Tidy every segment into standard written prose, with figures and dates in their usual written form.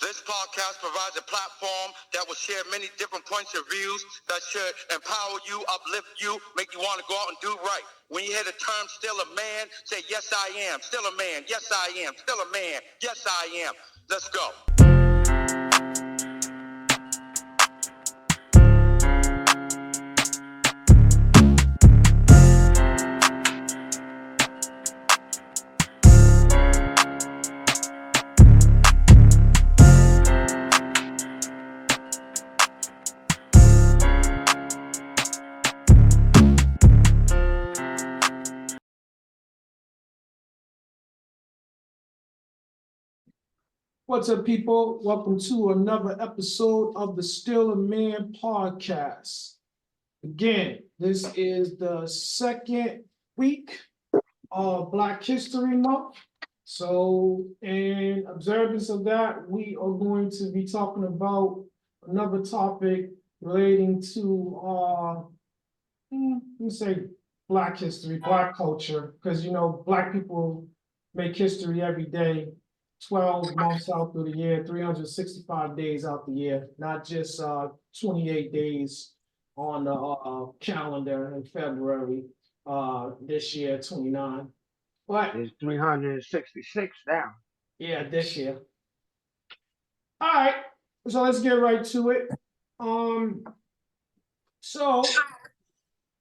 This podcast provides a platform that will share many different points of views that should empower you, uplift you, make you want to go out and do right. When you hear the term still a man, say, yes, I am. Still a man. Yes, I am. Still a man. Yes, I am. Let's go. What's up, people? Welcome to another episode of the Still a Man podcast. Again, this is the second week of Black History Month. So, in observance of that, we are going to be talking about another topic relating to, let's say, Black history, Black culture, because, Black people make history every day. 12 months out through the year, 365 days out the year, not just 28 days on the calendar in February this year, 29. But It's 366 now. yeah, this year. All right, so let's get right to it. So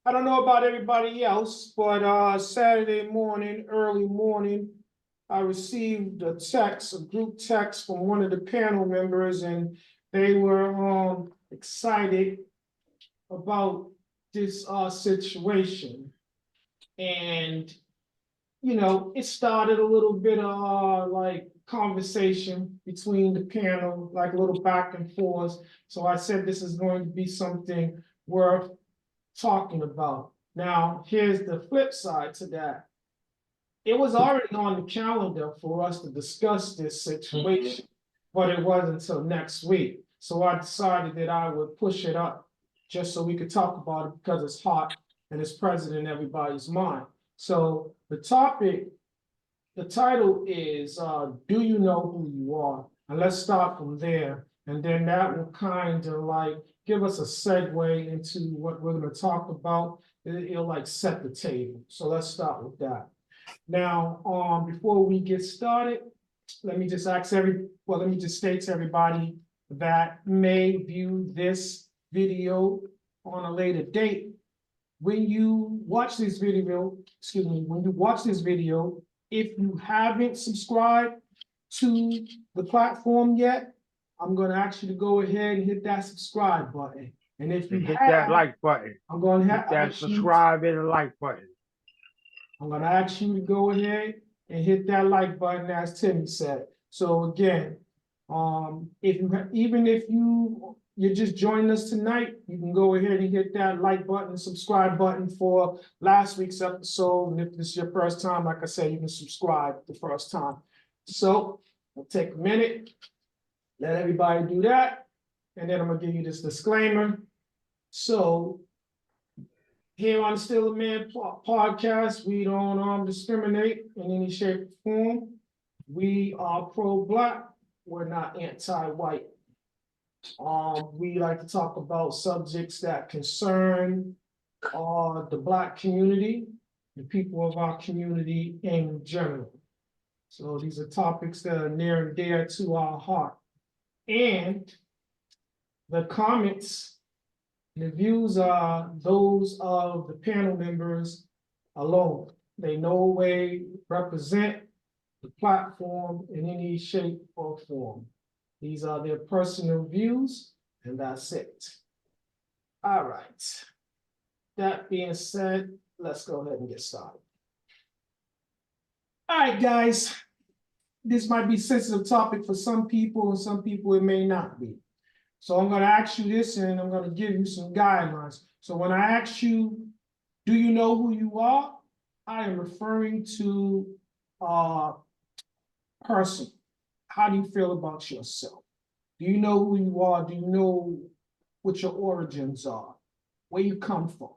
I don't know about everybody else, but Saturday morning, early morning, I received a group text from one of the panel members, and they were excited about this situation. And it started a little bit of like conversation between the panel, like a little back and forth. So I said this is going to be something worth talking about. Now, here's the flip side to that. It was already on the calendar for us to discuss this situation, but it wasn't until next week. So I decided that I would push it up just so we could talk about it because it's hot and it's present in everybody's mind. So the title is, do you know who you are? And let's start from there. And then that will kind of like give us a segue into what we're going to talk about. It'll like set the table. So let's start with that. Now, before we get started, let me just state to everybody that may view this video on a later date. When you watch this video, if you haven't subscribed to the platform yet, I'm going to ask you to go ahead and hit that subscribe button. And if you hit that like button, I'm going to hit that subscribe and the like button. I'm going to ask you to go ahead and hit that like button, as Timmy said. So again, even if you're just joining us tonight, you can go ahead and hit that like button, subscribe button for last week's episode. And if this is your first time, like I said, you can subscribe the first time. So I'll take a minute, let everybody do that, and then I'm gonna give you this disclaimer. So here on Still a Man podcast, we don't discriminate in any shape or form. We are pro-Black. We're not anti-white. We like to talk about subjects that concern the Black community, the people of our community in general. So these are topics that are near and dear to our heart. And the comments, the views are those of the panel members alone. They no way represent the platform in any shape or form. These are their personal views, and that's it. All right. That being said, let's go ahead and get started. All right, guys. This might be a sensitive topic for some people, and some people it may not be. So I'm going to ask you this, and I'm going to give you some guidelines. So when I ask you, do you know who you are? I am referring to person. How do you feel about yourself? Do you know who you are? Do you know what your origins are? Where you come from?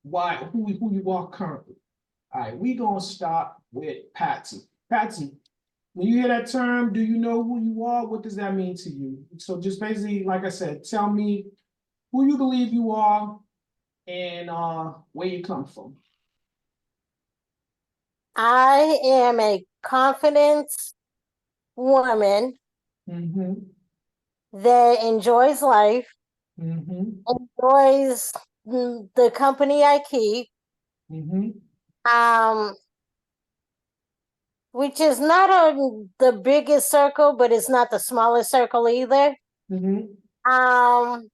Why? Who you are currently? All right, we're going to start with Patsy. Patsy, When you hear that term, do you know who you are? What does that mean to you? So just basically, like I said, tell me who you believe you are and where you come from. I am a confident woman Mm-hmm. that enjoys life, Mm-hmm. enjoys the company I keep, Mm-hmm. um, which is not the biggest circle, but it's not the smallest circle either. Mm-hmm. Um,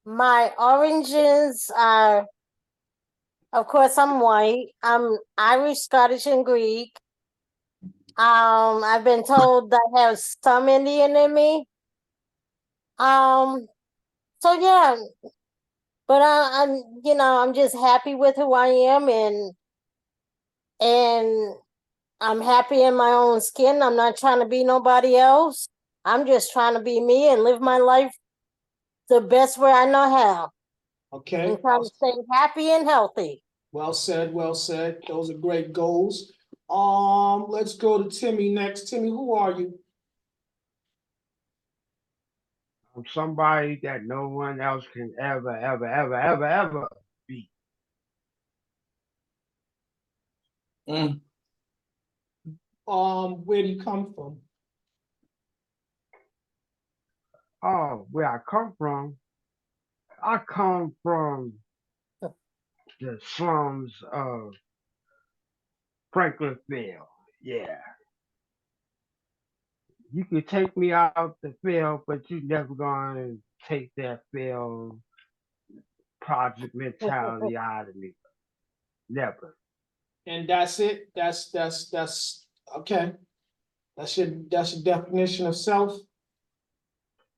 my origins are, of course, I'm white. I'm Irish, Scottish, and Greek. I've been told that I have some Indian in me. Um, so yeah, but I'm just happy with who I am, and I'm happy in my own skin. I'm not trying to be nobody else. I'm just trying to be me and live my life the best way I know how, Okay. and trying to stay happy and healthy. Well said, well said. Those are great goals. Let's go to Timmy next. Timmy, who are you? I'm somebody that no one else can ever be. Where do you come from? Oh, where I come from the slums of Franklinville. Yeah. You could take me out the field, but you never gonna take that field project mentality out of me. Never. And that's it. That's okay. That's your definition of self.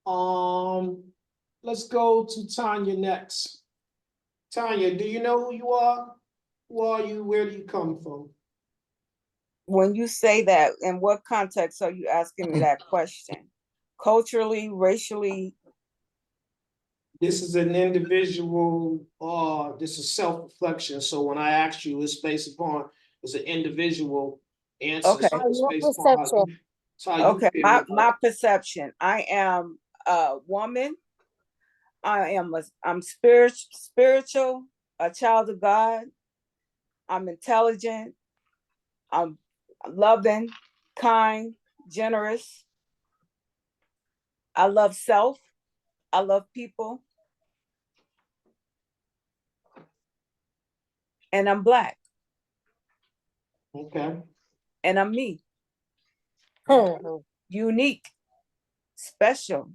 Um, let's go to Tanya next. Tanya, do you know who you are? Who are you? Where do you come from? When you say that, in what context are you asking me that question? Culturally, racially? This is an individual, this is self-reflection. So when I ask you, it's based upon, it's an individual answer. Okay. So it's Your based upon perception. how you Okay, feel my about perception. I am a woman. I'm spiritual, a child of God. I'm intelligent. I'm loving, kind, generous. I love self. I love people. And I'm Black. Okay. And I'm me. Hello. Unique, special,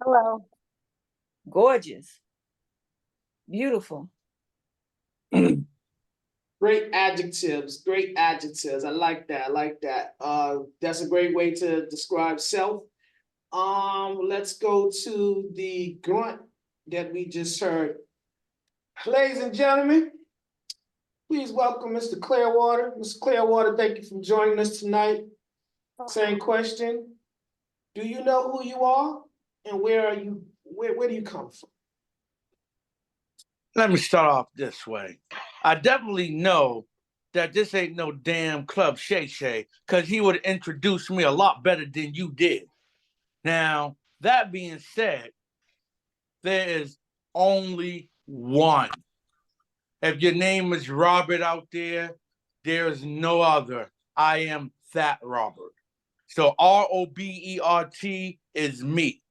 gorgeous, beautiful. Great adjectives, great adjectives. I like that. I like that. That's a great way to describe self. Let's go to the grunt that we just heard. Ladies and gentlemen, please welcome Mr. Clearwater. Mr. Clearwater, thank you for joining us tonight. Same question. Do you know who you are? And where are you? Where do you come from? Let me start off this way. I definitely know that this ain't no damn Club Shay Shay, because he would introduce me a lot better than you did. Now, that being said, there is only one. If your name is Robert out there, there is no other. I am that Robert. So ROBERT is me.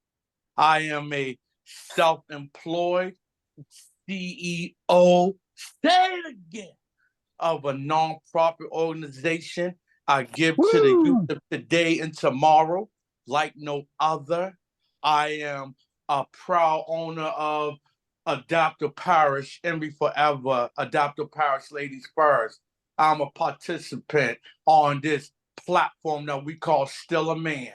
I am a self-employed CEO, say it again, of a nonprofit organization. I give to the youth Woo! of today and tomorrow like no other. I am a proud owner of Adopt a Parish, Envy Forever, Adopt a Parish Ladies First. I'm a participant on this platform that we call Still a Man.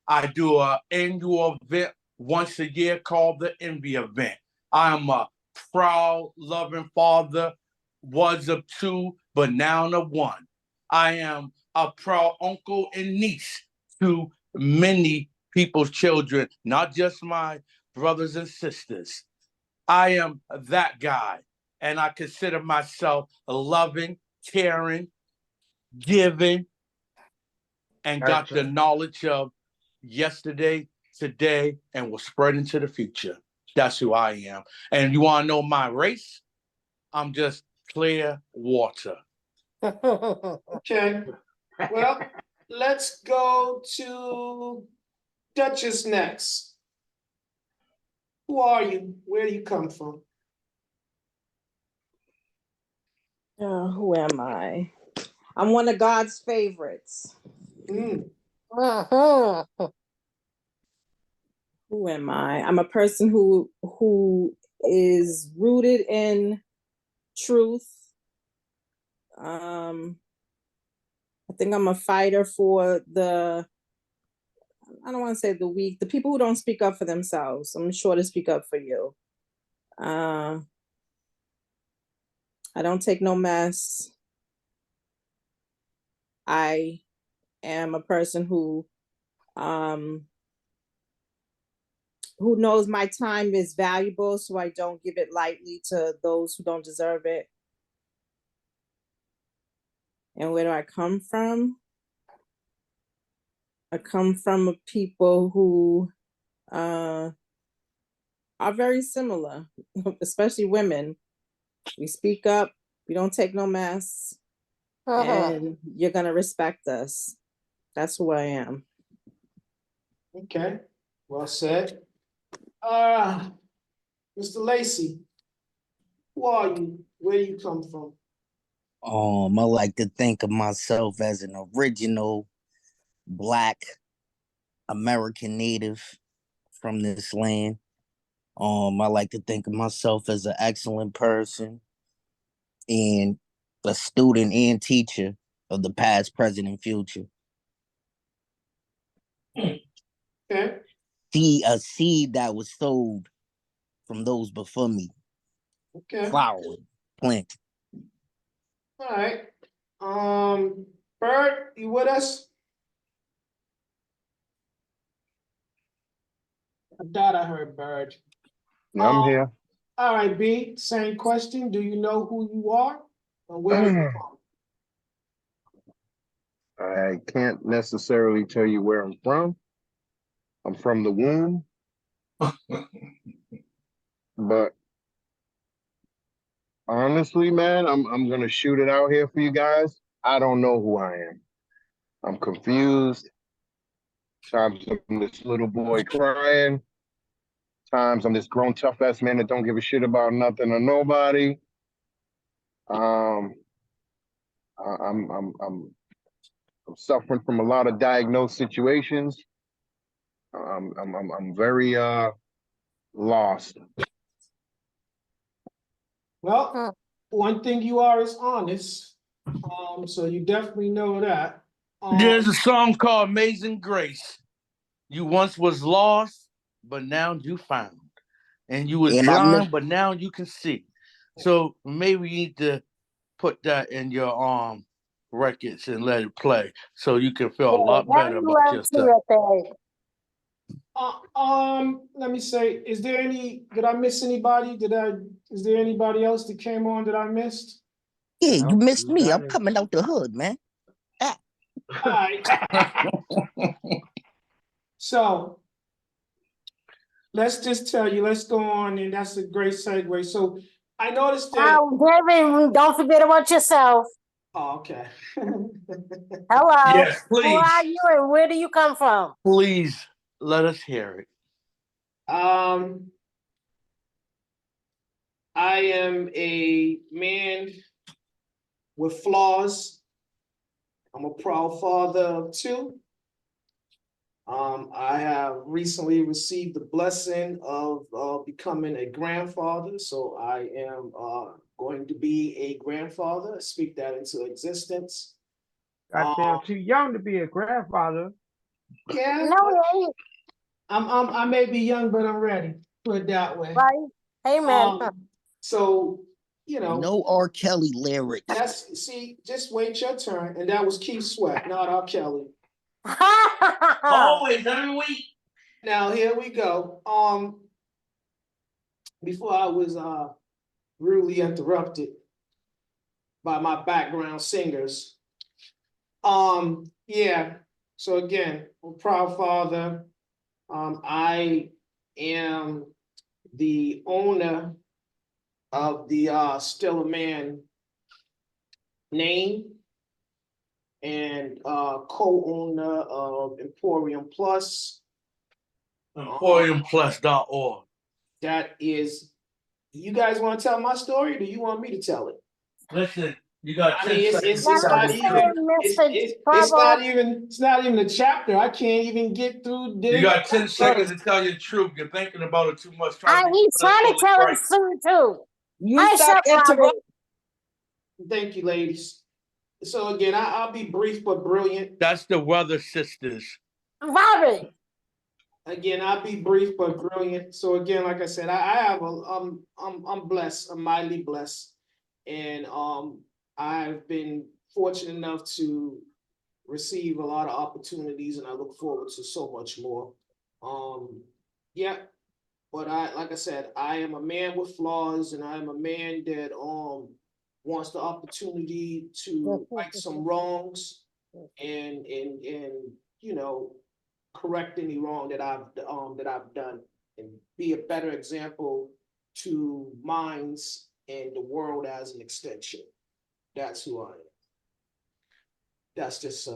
I do an annual event once a year called the Envy Event. I'm a proud, loving father, was of two, but now of one. I am a proud uncle and niece to many people's children, not just my brothers and sisters. I am that guy, and I consider myself loving, caring, giving, and got the Gotcha. knowledge of yesterday, today, and will spread into the future. That's who I am. And you want to know my race? I'm just clear water. Okay, well, let's go to Duchess next. Who are you? Where do you come from? Who am I? I'm one of God's favorites. Mm, Mhm. Who am I? I'm a person who is rooted in truth. I think I'm a fighter for I don't want to say the weak, the people who don't speak up for themselves. I'm sure to speak up for you. I don't take no mess. I am a person who knows my time is valuable, so I don't give it lightly to those who don't deserve it. And where do I come from? I come from a people who are very similar, especially women. We speak up, we don't take no mess, and you're gonna respect us. That's who I am. okay, well said. Mr. Lacy, who are you? Where do you come from? I like to think of myself as an original Black American native from this land. I like to think of myself as an excellent person and a student and teacher of the past, present, and future. Okay, A seed that was sowed from those before me, okay, flowered, planted. all right. Bird, you with us? I thought I heard Bird. I'm here. All right, B, same question. Do you know who you are? Or where are you from? I can't necessarily tell you where I'm from. I'm from the womb, but honestly, man, I'm gonna shoot it out here for you guys. I don't know who I am. I'm confused. Times I'm this little boy crying. Times I'm this grown tough ass man that don't give a shit about nothing or nobody. Um, I'm suffering from a lot of diagnosed situations. I'm very lost. Well, one thing you are is honest. So you definitely know that. There's a song called Amazing Grace. You once was lost, but now you found. And you was And I miss blind, but now you can see. So maybe you need to put that in your records and let it play so you can feel a Yeah, lot that better you about love to yourself. hear that. Let me say, did I miss anybody? Is there anybody else that came on that I missed? yeah, you No, missed you me. got I'm it. coming out the hood, man. Ah, All right, so let's just tell you, let's go on, and that's a great segue. So I noticed that, Now, Devin, don't forget about yourself. oh, okay. Hello. Yes, Who please. are you and where do you come from? Please let us hear it. Um, I am a man with flaws. I'm a proud father of two. I have recently received the blessing of becoming a grandfather, so I am going to be a grandfather. Speak that into existence. Goddamn, too young to be a grandfather. Yeah, No, but he ain't. I may be young, but I'm ready. Put it that way. Right? Amen. So you know, no R. Kelly lyrics. just wait your turn, and that was Keith Sweat, not R. Kelly. Always every week. Now here we go. Before I was rudely interrupted by my background singers. Yeah. So again, I'm a proud father. I am the owner of the Still a Man name and co-owner of Emporium Plus. EmporiumPlus.org. That is, you guys want to tell my story, or do you want me to tell it? Listen, you got I 10 mean, seconds Now to tell not the even, truth. listen, Mr. Trouble. it's not even a chapter. I can't even get through. You got 10 first. seconds to tell your truth. You're thinking about it too much. He's trying to tell us soon too. You Hush stop up, Robert. interrupting. Thank you, ladies. So again, I'll be brief but brilliant. That's the Weather Sisters. Robert. Again, I'll be brief but brilliant. So again, like I said, I have I'm blessed, I'm mildly blessed, and I've been fortunate enough to receive a lot of opportunities, and I look forward to so much more. Yeah, but like I said, I am a man with flaws, and I am a man that wants the opportunity to right some wrongs and you know, correct any wrong that I've done and be a better example to minds and the world as an extension. That's who I am. That's just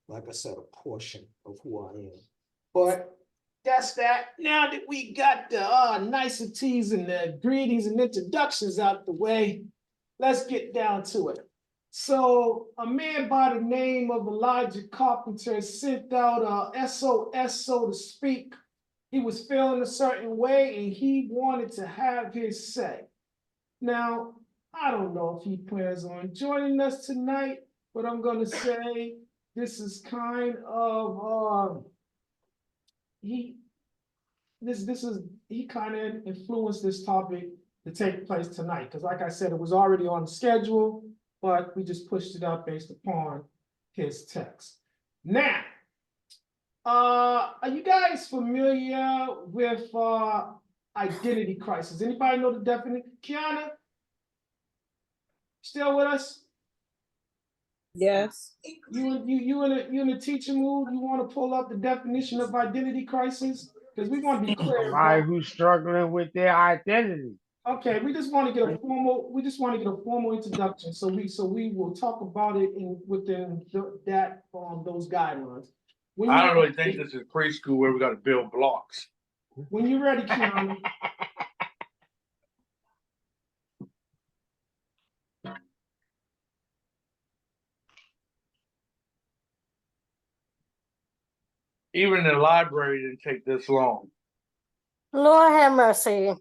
like I said, a portion of who I am. But that's that. Now that we got the niceties and the greetings and introductions out the way, let's get down to it. So a man by the name of Elijah Carpenter sent out a SOS, so to speak. He was feeling a certain way and he wanted to have his say. Now, I don't know if he plans on joining us tonight, but I'm gonna say this is kind of he kind of influenced this topic to take place tonight, because like I said, it was already on the schedule, but we just pushed it out based upon his text. Now, are you guys familiar with identity crisis? Anybody know the definition? Kiana, still with us? Yes. You in a teaching mood? You want to pull up the definition of identity crisis? Because we want to be clear. Somebody who's struggling with their identity. Okay, we just want to get a formal introduction. So we will talk about it within those guidelines. I don't really think this is preschool where we got to build blocks. When you're ready, Keanu. Even the library didn't take this long. Lord have mercy.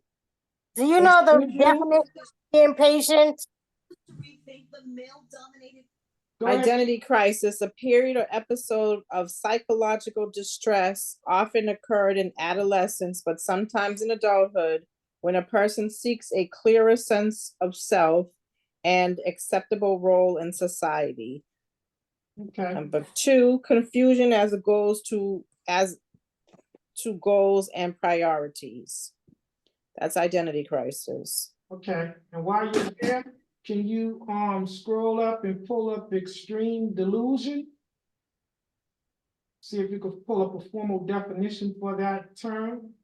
Do you know the definition of being patient? Identity crisis, a period or episode of psychological distress, often occurred in adolescence, but sometimes in adulthood, when a person seeks a clearer sense of self and acceptable role in society. Okay. Number 2, confusion as to goals and priorities. That's identity crisis. Okay, and while you're there, can you scroll up and pull up extreme delusion? See if you can pull up a formal definition for that term.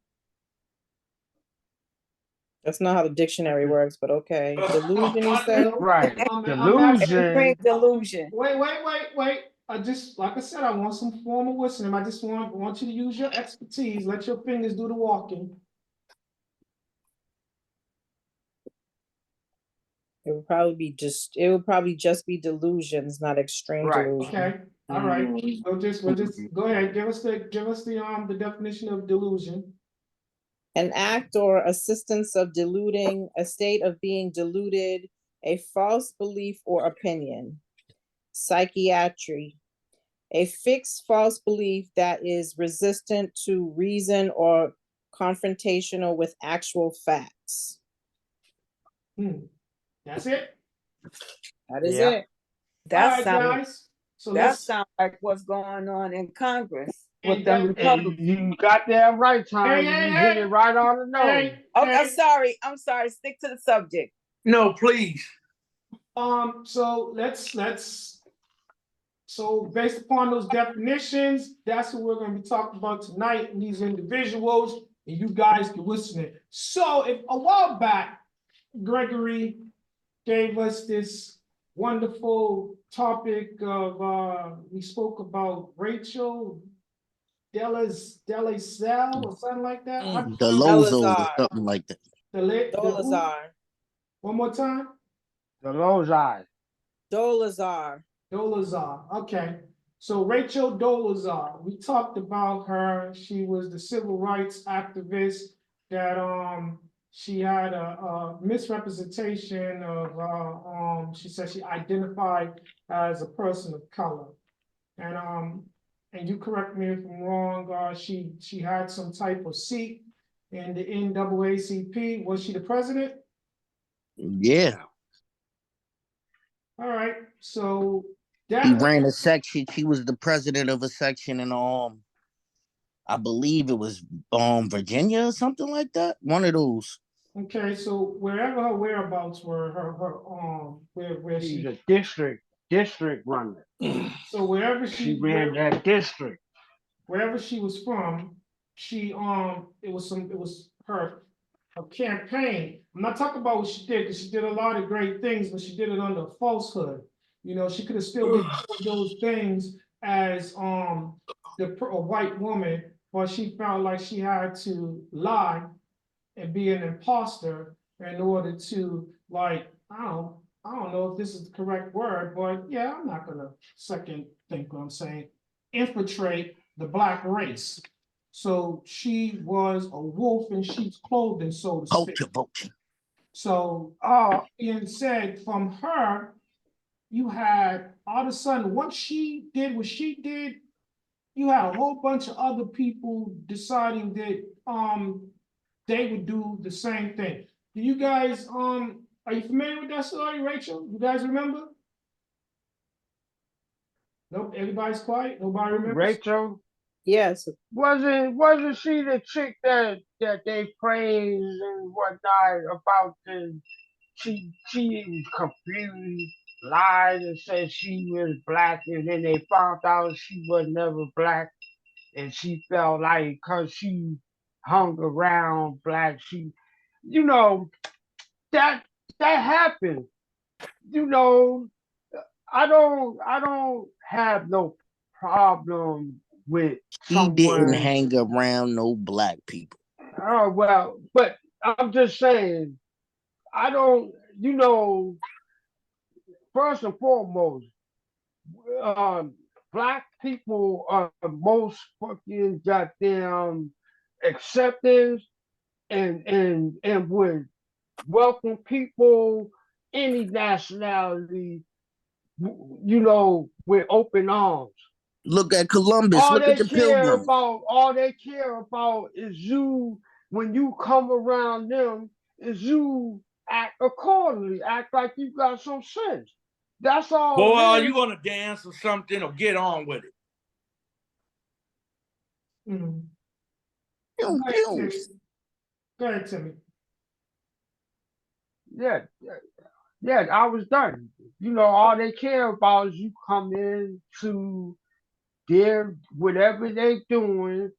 That's not how the dictionary works, but okay. Delusion, you said? Right. Extreme delusion. Wait. I just, like I said, I want some formal wisdom. I just want you to use your expertise. Let your fingers do the walking. It would probably just be delusions, not extreme delusion. Okay, all right. We'll just go ahead. Give us the definition of delusion. An act or assistance of deluding, a state of being deluded, a false belief or opinion. Psychiatry, a fixed false belief that is resistant to reason or confrontational with actual facts. That's it. That is it. That All right, guys. So that sounds like what's going on in Congress with And them that- Republicans. You got that right, Tom. Hey, You hit it right on the nose. Okay, I'm sorry. Stick to the subject. No, please. So let's So based upon those definitions, that's what we're gonna be talking about tonight, and these individuals, and you guys can listen. So if a while back, Gregory gave us this wonderful topic of, we spoke about Rachel Delaselle or something like that. The Lozo or Dolazar. something like that. The who? Dolazar. One more time. The Lozai. Dolazar. Dolazar, okay. So Rachel Dolazar, we talked about her. She was the civil rights activist that she had a misrepresentation of she said she identified as a person of color. And you correct me if I'm wrong, she had some type of seat in the NAACP. Was she the president? Yeah. All right, so He that ran a section. She was the president of a section in I believe it was Virginia or something like that. One of those. okay, so wherever her whereabouts were, where She's she, a district runner. so wherever She she, ran that district. wherever she was from, it was her campaign. I'm not talking about what she did, because she did a lot of great things, but she did it under falsehood. You know, she could have still been doing those things as a white woman, but she felt like she had to lie and be an imposter in order to, like, I don't know if this is the correct word, but yeah, I'm not gonna second think what I'm saying, infiltrate the black race. So she was a wolf in sheep's clothing, so to speak. Vulture. So being said, from her, you had all of a sudden, once she did what she did, you had a whole bunch of other people deciding that they would do the same thing. Do you guys are you familiar with that story, Rachel? You guys remember? Nope, everybody's quiet. Nobody remembers. Rachel, Yes. wasn't she the chick that they praised and whatnot about the she was confused, lied and said she was black, and then they found out she was never black, and she felt like because she hung around black, she, you know, that happened. You know, I don't have no problem with She didn't someone. hang around no black people. Oh well, but I'm just saying, I don't. You know, first and foremost, um, black people are the most fucking goddamn acceptance and would welcome people, any nationality, you know, with open arms. Look at Columbus. Look at the Pilgrims. All they care about is you. When you come around them, is you act accordingly, act like you got some sense. That's all. Boy, are it you is. gonna dance or something or get on with it? Mhm. Pew, Go ahead, pew. Timmy. Go ahead, Timmy. Yeah, I was done. You know, all they care about is you come in to their whatever they doing.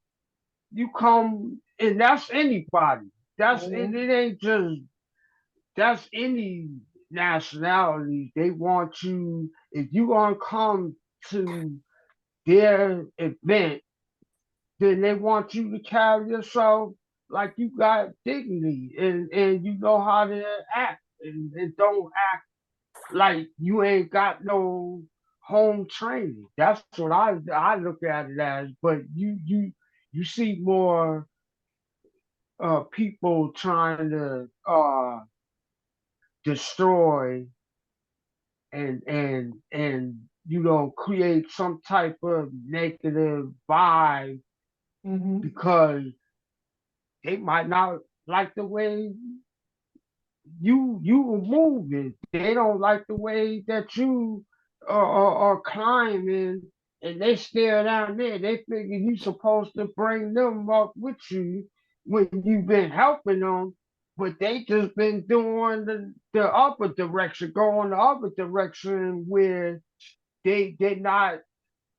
You come, and that's anybody. It ain't just that's any nationality. They want you, if you gonna come to their event, then they want you to carry yourself like you got dignity and you know how to act and don't act like you ain't got no home training. That's what I look at it as. But you see more people trying to destroy and you know create some type of negative vibe because they might not like the way you were moving. They don't like the way that you are climbing, and they still down there. They figure you supposed to bring them up with you when you've been helping them, but they just been doing the other direction, going the other direction where they not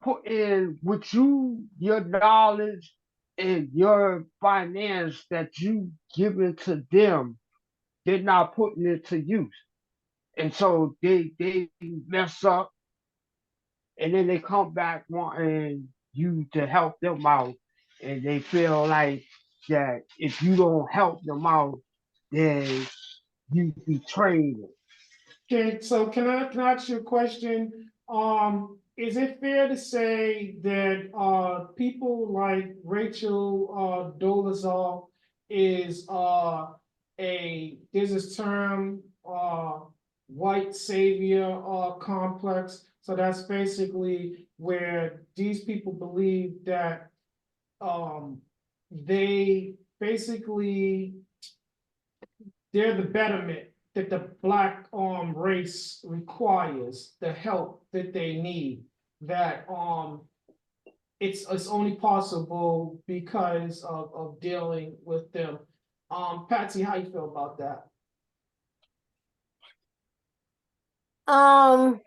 put in with you your knowledge and your finance that you giving to them. They're not putting it to use, and so they mess up, and then they come back wanting you to help them out, and they feel like that if you don't help them out, then you betrayed them. Okay, so can I ask you a question? Is it fair to say that people like Rachel Dolezal is there's this term white savior complex. So that's basically where these people believe that they basically they're the betterment that the black race requires, the help that they need, that it's only possible because of dealing with them. Patsy, how you feel about that? Um,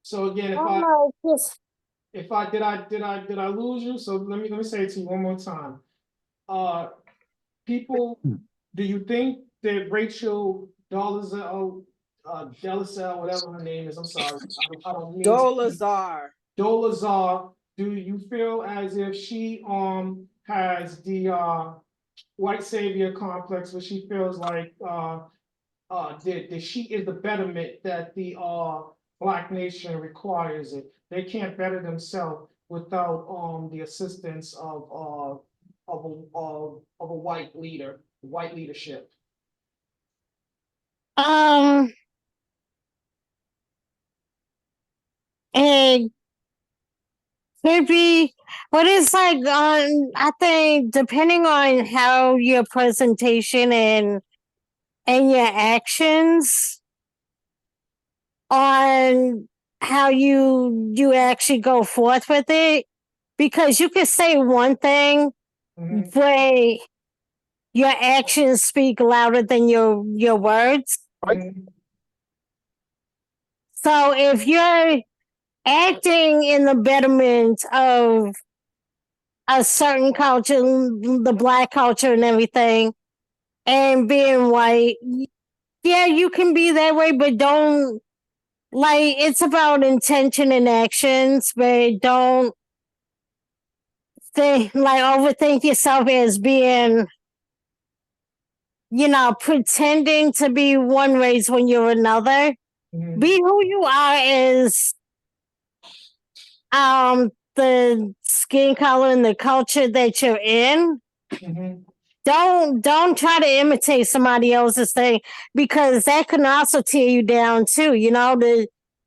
So again, oh no, just if I did I lose you? So let me say it to you one more time. People, do you think that Rachel Dolezal, Delasel, whatever her name is, I'm sorry, I don't mean to. Dolazar. Dolezal, do you feel as if she has the white savior complex, where she feels like that she is the betterment that the black nation requires it. They can't better themselves without the assistance of a white leader, white leadership. um, it could be, but it's like I think depending on how your presentation and your actions on how you actually go forth with it, because you could say one thing, but your actions speak louder than your words. So if you're acting in the betterment of a certain culture, the black culture and everything, and being white, yeah, you can be that way, but don't, like, it's about intention and actions, but don't think, like, overthink yourself as being, pretending to be one race when you're another. Be who you are as the skin color and the culture that you're in. Don't try to imitate somebody else's thing, because that can also tear you down too.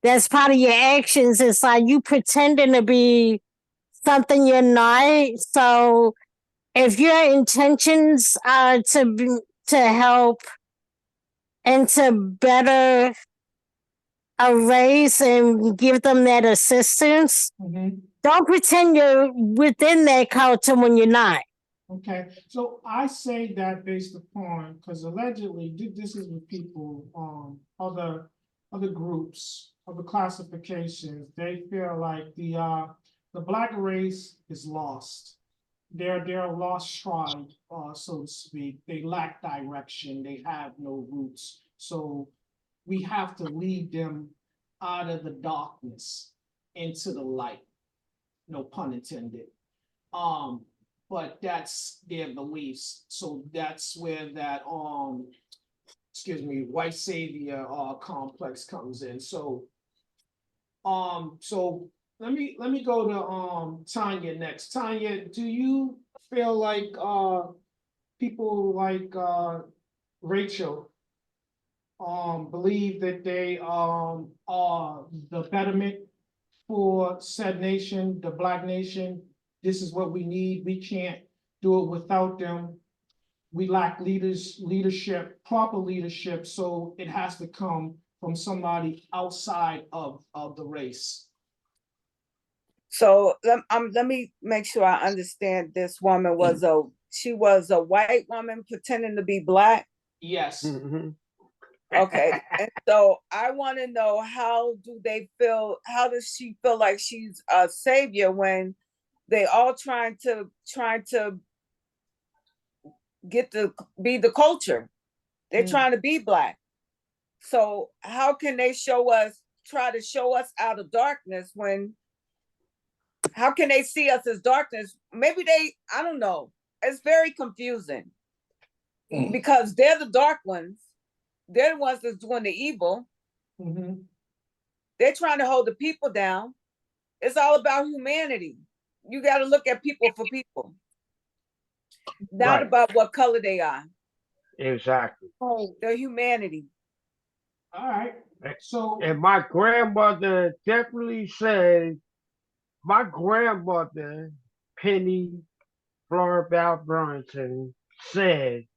That's part of your actions. It's like you pretending to be something you're not. So if your intentions are to help and to better a race and give them that assistance, don't pretend you're within that culture when you're not. Okay, so I say that based upon, because allegedly this is with people, other groups, other classifications, they feel like the black race is lost. They're a lost tribe, so to speak. They lack direction. They have no roots. So we have to lead them out of the darkness into the light. No pun intended. But that's their beliefs. So that's where that white savior complex comes in. So let me go to Tanya next. Tanya, do you feel like people like Rachel believe that they are the betterment for said nation, the black nation? This is what we need. We can't do it without them. We lack leadership, proper leadership, so it has to come from somebody outside of the race. So let me make sure I understand. This woman she was a white woman pretending to be black. Yes. Okay. And so I want to know, how does she feel like she's a savior when they all trying to get to be the culture? They're trying to be Black. So how can they try to show us out of darkness how can they see us as darkness? Maybe I don't know. It's very confusing because they're the dark ones. They're the ones that's doing the evil. Mhm. They're trying to hold the people down. It's all about humanity. You got to look at people for people, not Right. about what color they are. Exactly. Their humanity. All right. So And my grandmother definitely said, my grandmother, Penny Floribel Brunson, said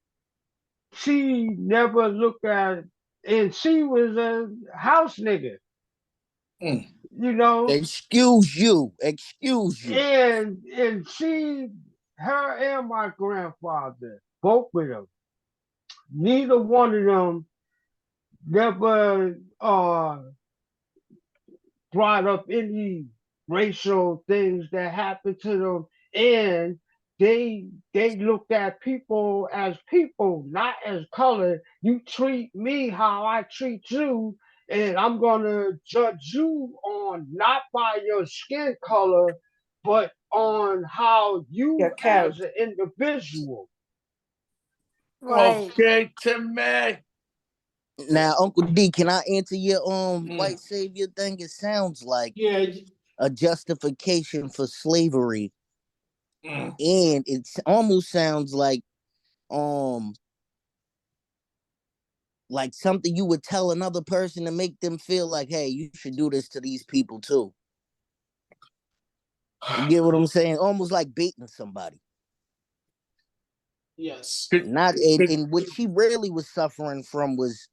she never looked at, and she was a house nigga, Mm. you know, Excuse you. and her and my grandfather, both of them, neither one of them never brought up any racial things that happened to them, and they looked at people as people, not as color. You treat me how I treat you, and I'm gonna judge you on not by your skin color, but on how Your you as character. an individual. Right. Okay, Timmy. Now, Uncle D, can I answer your Mm. white savior thing? It sounds like yeah, a justification for slavery, Mm. and it almost sounds like something you would tell another person to make them feel like, hey, you should do this to these people too. You get what I'm saying? Almost like baiting somebody. yes. Not and what she really was suffering from was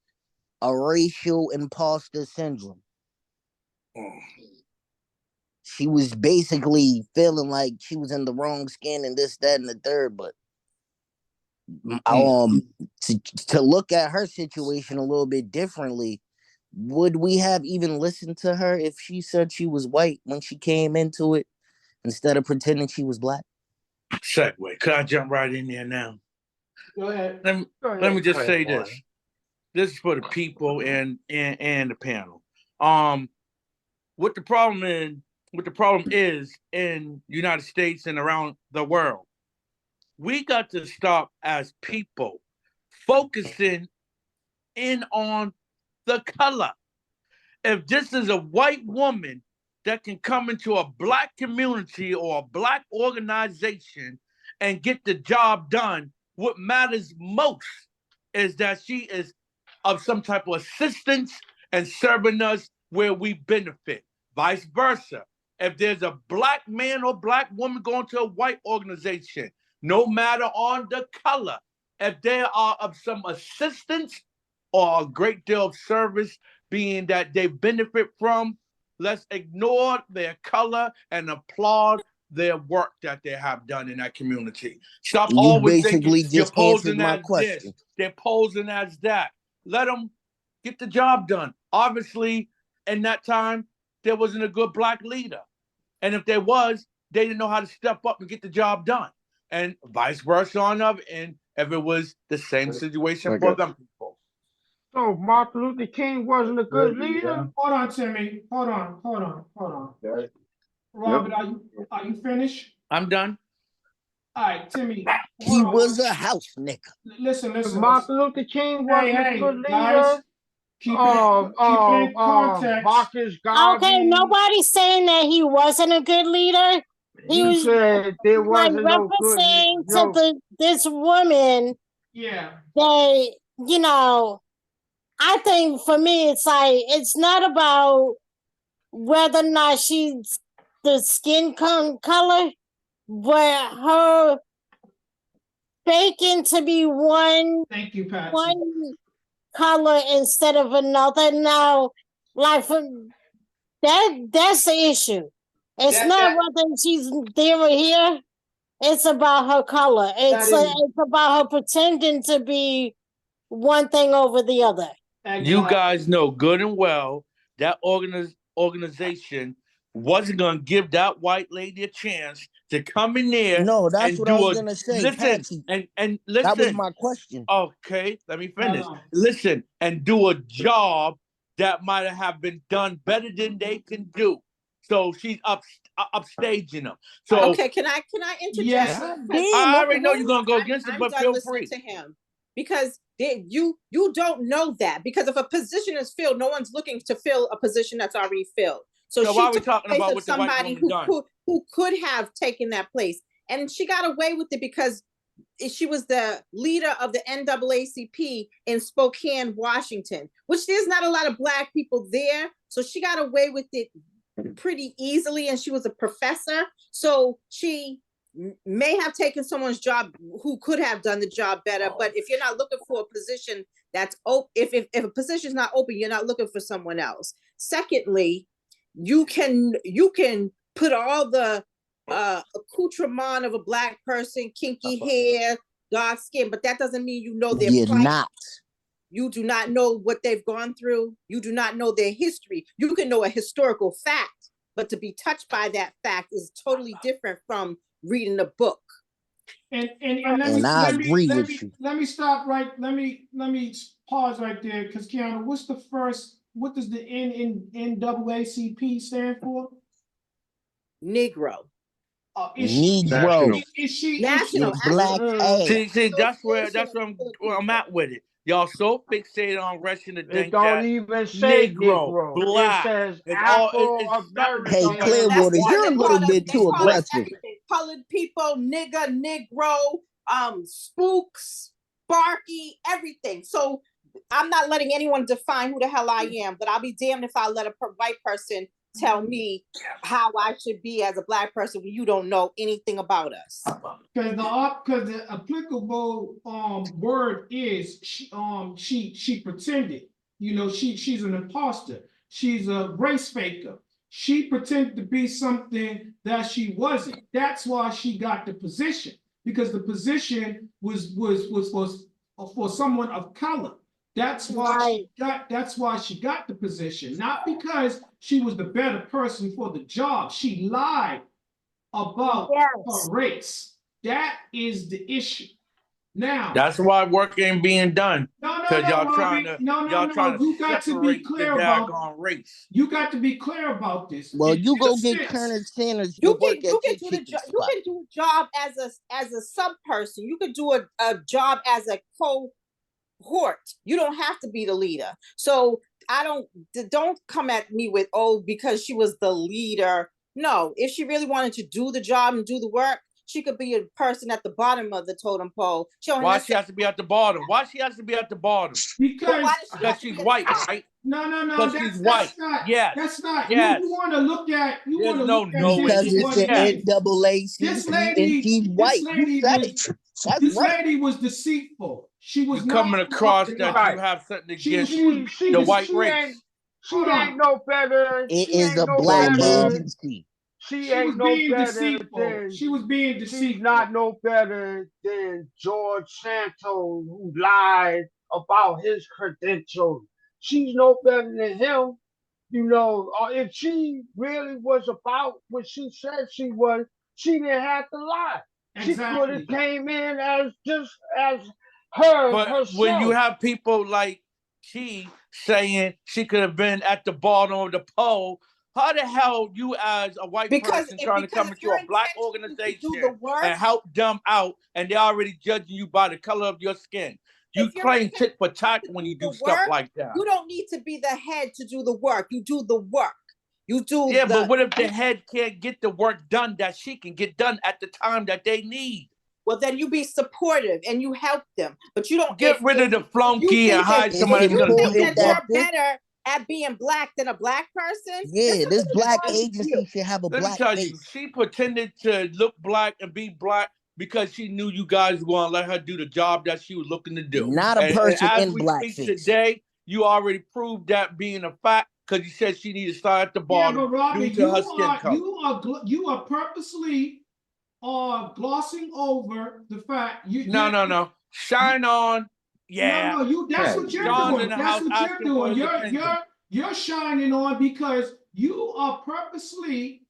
a racial imposter syndrome. She was basically feeling like she was in the wrong skin and this, that, and the third. But to look at her situation a little bit differently, would we have even listened to her if she said she was white when she came into it instead of pretending she was Black? Segue. Could I jump right in there now? Go ahead. Let me just say this. This is for the people and the panel. What the problem is in the United States and around the world, we got to stop as people focusing in on the color. If this is a white woman that can come into a Black community or a Black organization and get the job done, what matters most is that she is of some type of assistance and serving us where we benefit. Vice versa. If there's a Black man or Black woman going to a white organization, no matter on the color, if they are of some assistance or a great deal of service, being that they benefit from, let's ignore their color and applaud their work that they have done in that community. Stop You always thinking basically you're just answered posing my as this, question. they're posing as that. Let them get the job done. Obviously, in that time, there wasn't a good Black leader. And if there was, they didn't know how to step up and get the job done. And vice versa on of, and if it was the same situation for them people. So Martin Luther King wasn't a good leader. Hold on, Timmy. Hold on. Robert, are you finished? I'm done. All right, Timmy. He Hold on. was a house nigga. Listen. Martin Luther King Hey, wasn't a good guys, leader. keep it in context. Marcus Okay, Garvey. nobody's saying that he wasn't a good leader. He was said there like wasn't no good. referencing to this woman. Yeah. They, you know, I think for me, it's like it's not about whether or not she's the skin color, but her faking to be Thank you, Patsy. one color instead of another. Now, like for that's the issue. It's not whether she's there or here. It's about her color. It's about her pretending to be one thing over the other. You guys know good and well that organization wasn't going to give that white lady a chance to come in there No, that's and what I do was a gonna say, listen Patsy. and That was listen. my question. Okay, let me finish. Hold on. Listen and do a job that might have been done better than they can do. So she's upstaging them. So Okay, can I interject? Yes. God Because damn, I open already know you're up. gonna go against it, I'm but done feel listening free. to him because you don't know that, because if a position is filled, no one's looking to fill a position that's already filled. So So why she are we took the talking place about of what the white somebody woman done? who could have taken that place, and she got away with it because she was the leader of the NAACP in Spokane, Washington, which there's not a lot of Black people there. So she got away with it pretty easily, and she was a professor. So she may have taken someone's job who could have done the job better. But if you're not looking for a position that's open, if a position is not open, you're not looking for someone else. Secondly, you can put all the accoutrement of a Black person, kinky hair, dark skin, but that doesn't mean you know their You're plight. not. You do not know what they've gone through. You do not know their history. You can know a historical fact, but to be touched by that fact is totally different from reading a book. And And I agree with you. let me stop right. Let me pause right there, because Kiana, what does the NAACP stand for? Negro. Is Negro. she National, With black ass. See, that's where Association I'm at with it. Y'all so fixated on Russian to It think don't that even say Negro, Negro. It black, says it's nothing to Hey, somebody Afro-American. That's Clearwater, because you're a they little called us, bit too aggressive. everything. Colored people, nigger, negro, spooks, barky, everything. So I'm not letting anyone define who the hell I am, but I'll be damned if I let a white person tell me how I should be as a Black person when you don't know anything about us. Because the applicable word is she pretended. You know, she's an imposter. She's a race faker. She pretended to be something that she wasn't. That's why she got the position, because the position was for someone of color. That's why she got the position, not because she was the better person for the job. She lied about her race. That is the issue. Now, That's why work ain't being done. no, Because y'all trying Robbie. to No. You got to be separate the clear about. daggone race. You got to be clear about this. Well, you In a go get sense. Colonel Sanders to You work can at your do the chicken job. You spot. can do a job as a sub person. You could do a job as a cohort. You don't have to be the leader. So don't come at me with, oh, because she was the leader. No, if she really wanted to do the job and do the work, she could be a person at the bottom of the totem pole. Why she has to be at the bottom? Why she has to be at the bottom? Because she's white, right? No. Because she's white. Yes. That's not. Yes. You want to look at. You There's want to no look at no. this Because for it's what the it is. NAACP and she's white. You said it. That's This right. lady was deceitful. She was You not coming up across to that God. you have something She was. against She the was. white She race. ain't no better. It She is ain't a no black better. agency. She She was ain't no being better deceitful. than. She was being She's deceitful. not no better than George Santos, who lied about his credentials. She's no better than him. You know, if she really was about what she said she was, she didn't have to lie. She could have came in as just as her But herself. when you have people like she saying she could have been at the bottom of the pole, how the hell you as a white person trying to come into a black organization and help them out, and they're already judging you by the color of your skin? You claim tit for tat when you do stuff like that. You don't need to be the head to do the work. You do the work. You do. Yeah, but what if the head can't get the work done that she can get done at the time that they need? Well, then you be supportive and you help them. But you don't get rid of the flunky and hide somebody that's gonna do the work. You're better at being black than a black person. Yeah, this black agency should have a Let black me tell face. you, she pretended to look black and be black because she knew you guys were gonna let her do the job that she was looking to do. Not a person and as in we blackface. speak today, you already proved that being a fact because you said she needed to start at the bottom but Robbie, due to her skin color. you are purposely glossing over the fact No. Shine on. Yeah. No, that's Yeah, what you're John's in doing. the That's house what you're asking for doing. his opinion. You're shining on because you are purposely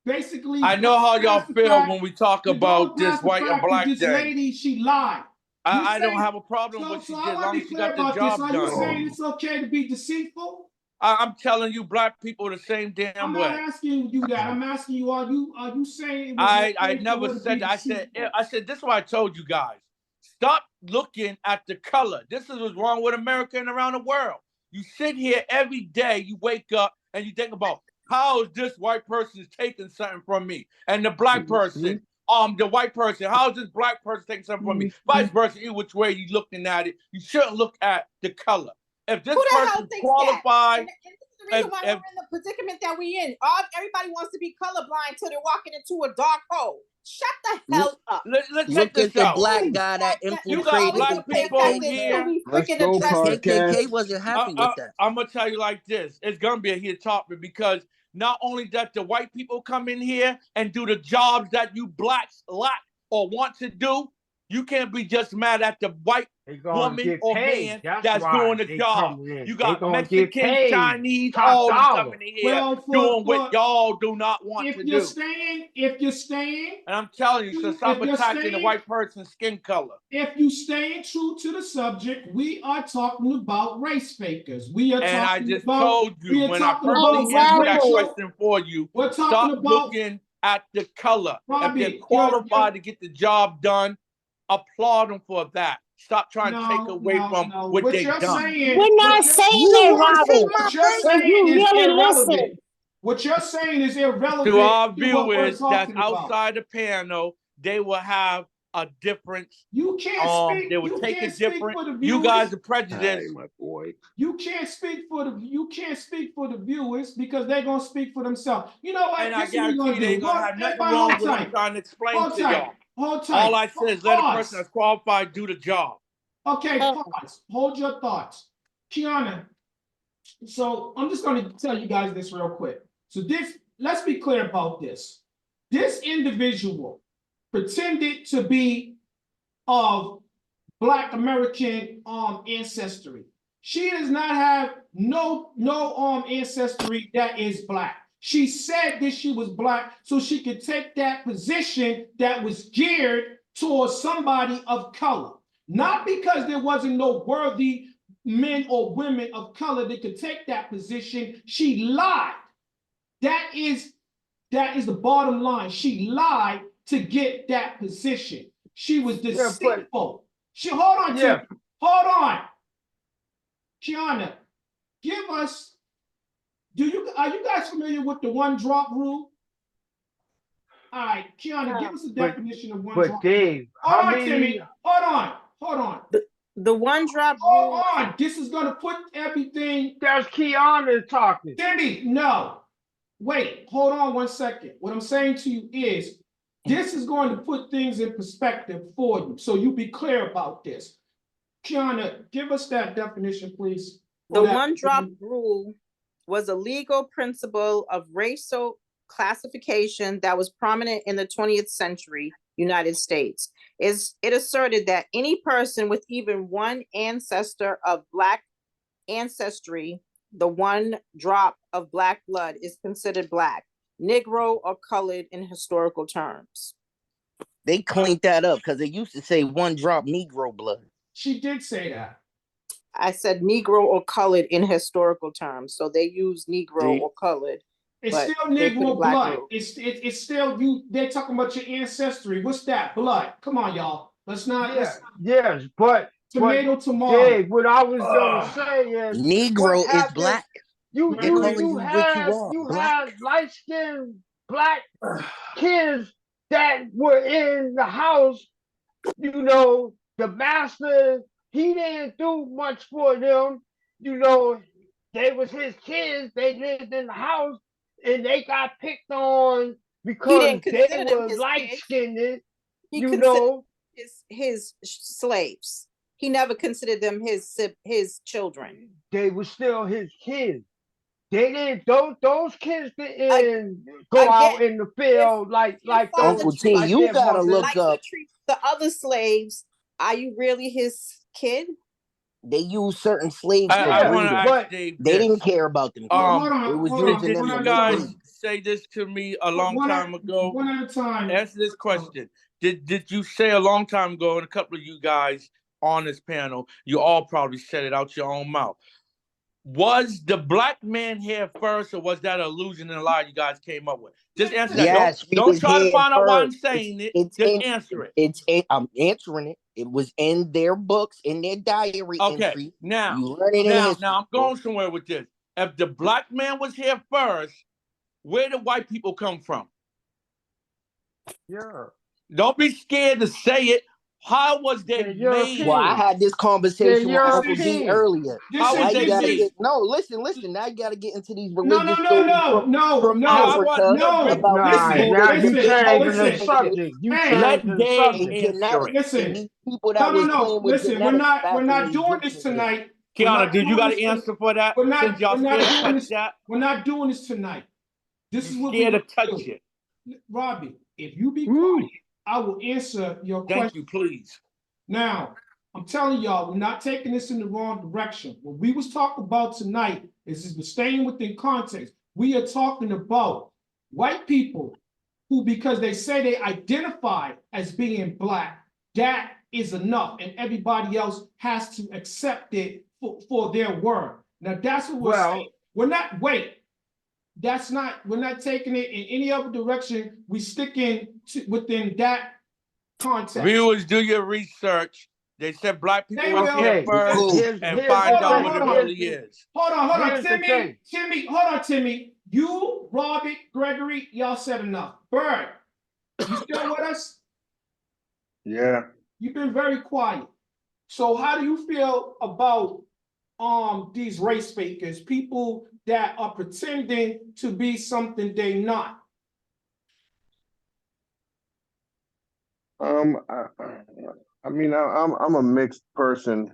basically I know how y'all feel when we talk you're going about this past the white and fact that black this thing. lady, she lied. I don't have a problem with what So she I did, as want long to as be she clear got the about this. job Are you done. saying it's okay to be deceitful? I'm telling you, black people the same damn I'm way. not asking you that. I'm asking you, are you saying it was I okay for never her to said be that. deceitful? I said this is what I told you guys. Stop looking at the color. This is what's wrong with America and around the world. You sit here every day, you wake up and you think about how is this white person taking something from me? And the black person, the white person, how is this black person taking something from me? Vice versa, either which way you looking at it, you shouldn't look at the color. If this Who the hell person thinks qualified, that? And this is the reason why we're in the predicament that we in. Everybody wants to be colorblind till they're walking into a dark hole. Shut the hell up. let's check Look at this the out. black guy that You got infiltrated the black people campaign here. trail. We Let's freaking go, The address it. KKK podcast. wasn't happy with that. I'm gonna tell you like this: it's gonna be a heated topic because not only that the white people come in here and do the jobs that you blacks lack or want to do, you can't be just mad at the white They gonna woman get or paid. man That's that's why doing the they job. coming in. You They got gonna get Mexican, paid Chinese, top all them dollar. coming in here Well, doing what y'all do not want to do. if you're staying, And I'm telling you, so stop if you're attacking the staying, white person's skin color. if you staying true to the subject, we are talking about race fakers. We are And I talking just about told we you are when I talking personally about answered that racial. question for you, We're talking stop about looking at the color. If they're Robbie. qualified to get the job done, applaud them for that. Stop trying to take away from no. what What they've you're done. saying, We're not saying You that, want to see Robin. my what you're face? If saying you is really irrelevant. listen, What you're saying is irrelevant To our to what we're viewers that's talking about. outside the panel, they will have a difference. You can't speak. They will You take can't it speak different. for the You viewers. guys are Hey, prejudiced. my boy. You can't speak for the viewers because they're gonna speak for themselves. You know what? And I This is what we're guarantee gonna they do. ain't gonna Hold, have nothing everybody wrong hold with them tight. trying to explain Hold to tight. y'all. Hold tight. All I said is let a person that's qualified do the job. Okay, pause. Hold your thoughts. Kiana, so I'm just gonna tell you guys this real quick. So let's be clear about this. This individual pretended to be of Black American ancestry. She does not have no ancestry that is Black. She said that she was Black so she could take that position that was geared towards somebody of color. Not because there wasn't no worthy men or women of color that could take that position. She lied. That is the bottom line. She lied to get that position. She was deceitful. Hold on, Tim. Hold on. Kiana, give us. Are you guys familiar with the one drop rule? All right, Kiana, give us a definition of one drop. But Dave, Hold how on, many? Timmy. Hold on. The one drop Hold rule. on. This is gonna put everything. That's Kiana talking. Timmy, no. Wait, hold on 1 second. What I'm saying to you is this is going to put things in perspective for you. So you be clear about this. Kiana, give us that definition, please. The one drop rule was a legal principle of racial classification that was prominent in the 20th century United States. It asserted that any person with even one ancestor of Black ancestry, the one drop of Black blood, is considered Black, Negro, or colored in historical terms. They cleaned that up because they used to say one drop Negro blood. She did say that. I said Negro or colored in historical terms. So they use Negro or colored. It's still Negro blood. It's still you. They're talking about your ancestry. What's that? Blood. Come on, y'all. Let's not. Yes, but tomato. Dave, what I was gonna say is Negro is Black. You calling you what you are, you Black. had light-skinned Black kids that were in the house. You know, the master, he didn't do much for them. You know, they was his kids. They lived in the house, and they got picked on because they were light-skinned. You know, his slaves. He never considered them his children. They were still his kids. They didn't. Those kids didn't go out in the field like those. Uncle T, like you their gotta mothers. look up. The other slaves Are you really his kid? They used certain slaves for I want to breeding. ask Dave They this. didn't care about them kids. Hold on, It was hold on, using them Did to you make guys babies. say this to me a long time ago? One at a time. Answer this question. Did you say a long time ago, and a couple of you guys on this panel, you all probably said it out your own mouth. Was the black man here first, or was that an illusion and a lie you guys came up with? Just answer that. Yes, we Don't was try to here find out why I'm first. saying it. It's Just in, answer it. I'm answering it. It was in their books, in their diary entry. Now, you learn it in history. now I'm going somewhere with this. If the black man was here first, where did white people come from? Yeah. Don't be scared to say it. How was they made? Well, I had this conversation with Uncle D earlier. How was they made? No, listen. Now you gotta get into these No, religious stories from Africa about Now you changing the and subject. You let changing the Dave subject. answer it. Listen. And these people that was playing with Listen, genetics we're back not in the doing this Egyptian tonight. Kiana, did you got an answer for that? Since y'all scared to touch that? We're not doing this tonight. This is what Scared we're to touch do. it. Robbie, if you be quiet, I will answer your question. Thank you, please. Now, I'm telling y'all, we're not taking this in the wrong direction. What we was talking about tonight is we're staying within context. We are talking about white people who, because they say they identify as being black, that is enough, and everybody else has to accept it for their word. Now, that's what we're saying. We're not, we're not taking it in any other direction. We sticking within that context. Viewers, do your research. They said black people was here first, and Here's find the out thing. what it really is. Hold on, Here's the thing. Timmy, hold on, Timmy. You, Robert, Gregory, y'all said enough. Bird, you still with us? Yeah. You've been very quiet. So how do you feel about these race fakers, people that are pretending to be something they not? I mean, I'm a mixed person.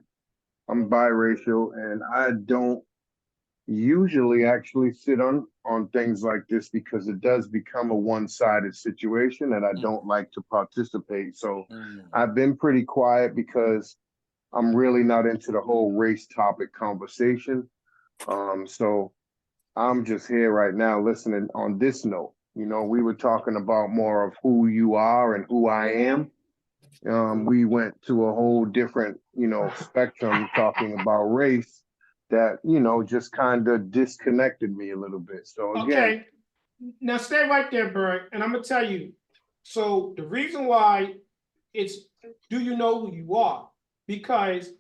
I'm biracial, and I don't usually actually sit on things like this because it does become a one-sided situation, and I don't like to participate. So I've been pretty quiet because I'm really not into the whole race topic conversation. So I'm just here right now listening on this note. You know, we were talking about more of who you are and who I am. We went to a whole different, spectrum talking about race that, just kind of disconnected me a little bit. So again. Okay, now stay right there, Bert, and I'm gonna tell you. So the reason why it's, do you know who you are? Because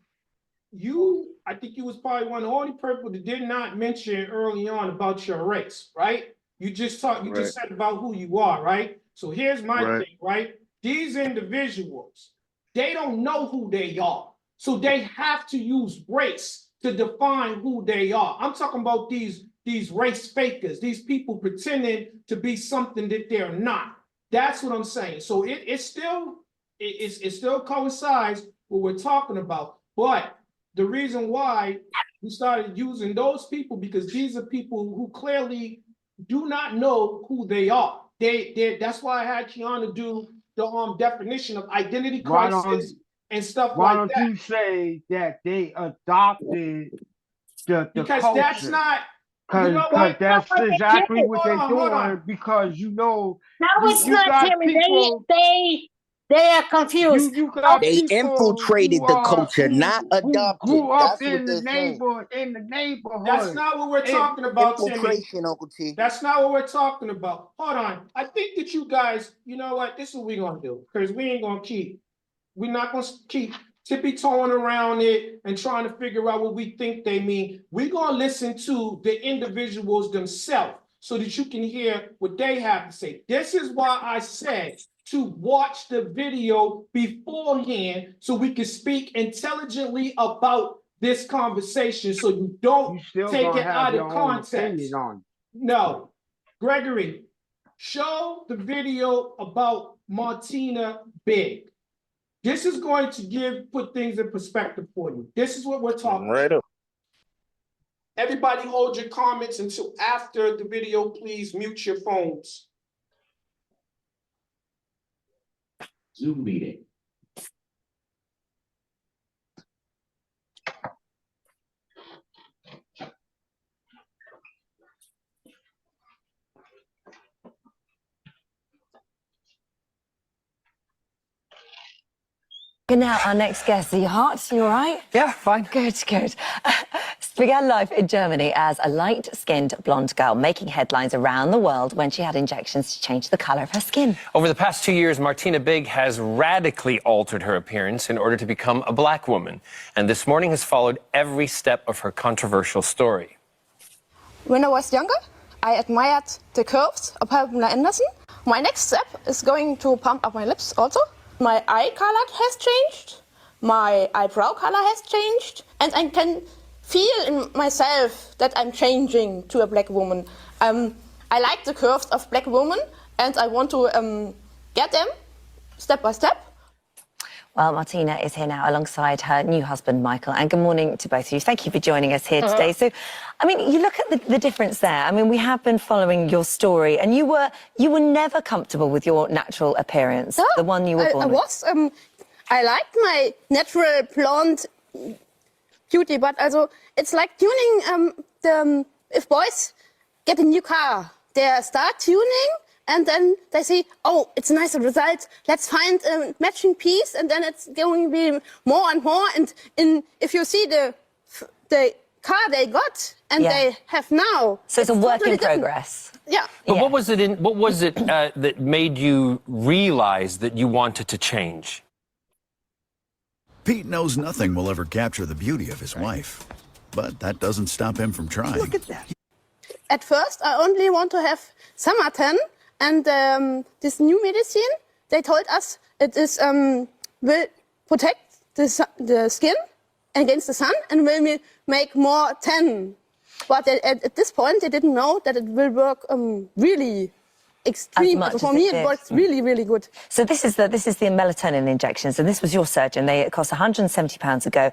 I think you was probably one of the only people that did not mention early on about your race, right? You just said about who you are, right? So here's my thing, right? These individuals, they don't know who they are. So they have to use race to define who they are. I'm talking about these race fakers, these people pretending to be something that they're not. That's what I'm saying. So it still coincides with what we're talking about. But the reason why we started using those people, because these are people who clearly do not know who they are. That's why I had Kiana do the definition of identity crisis and stuff like that. Why don't you say that they adopted the because culture? That's not. Because that's exactly what they're doing. Because no, it's not, Timmy. People, they are confused. They infiltrated the culture, not adopted. Grew up That's what they're saying. in the neighborhood. That's not what we're talking about, infiltration, Timmy. Uncle T. That's not what we're talking about. Hold on. I think that you guys, you know what? This is what we're gonna do. Because we're not gonna keep tippy-toeing around it and trying to figure out what we think they mean. We're gonna listen to the individuals themselves so that you can hear what they have to say. This is why I said to watch the video beforehand so we can speak intelligently about this conversation, so you don't take it out of context. No. Gregory, show the video about Martina Big. This is going to put things in perspective for you. This is what we're talking about. Everybody hold your comments until after the video. Please mute your phones. Zoom meeting. Okay, now our next guest, are you hot? You all right? Yeah, fine. Good, good. Began life in Germany as a light-skinned blonde girl, making headlines around the world when she had injections to change the colour of her skin. Over the past 2 years, Martina Big has radically altered her appearance in order to become a black woman. And this morning has followed every step of her controversial story. When I was younger, I admired the curves of Pamela Anderson. My next step is going to pump up my lips also. My eye color has changed, my eyebrow color has changed, and I can feel in myself that I'm changing to a black woman. I like the curves of black women, and I want to get them step by step. Well, Martina is here now alongside her new husband, Michael. And good morning to both of you. Thank you for joining us here today. So, I mean, you look at the difference there. I mean, we have been following your story, and you were never comfortable with your natural appearance, No, the one you were born with. I liked my natural blonde beauty, but also it's like tuning if boys get a new car, they start tuning, and then they say, oh, it's a nice result, let's find a matching piece, and then it's going to be more and more. And if you see the car they got and they have now, so it's a work totally in progress. Yeah. But what was it that made you realize that you wanted to change? Pete knows nothing will ever capture the beauty of his wife, but that doesn't stop him from trying. Look at that. At first, I only want to have summer tan, and this new medicine, they told us it is will protect the skin against the sun and will make more tan. But at this point, they didn't know that it will work really extreme. For me, it works really, really good. So this is the melatonin injections, and this was your surgeon. It cost £170 ago.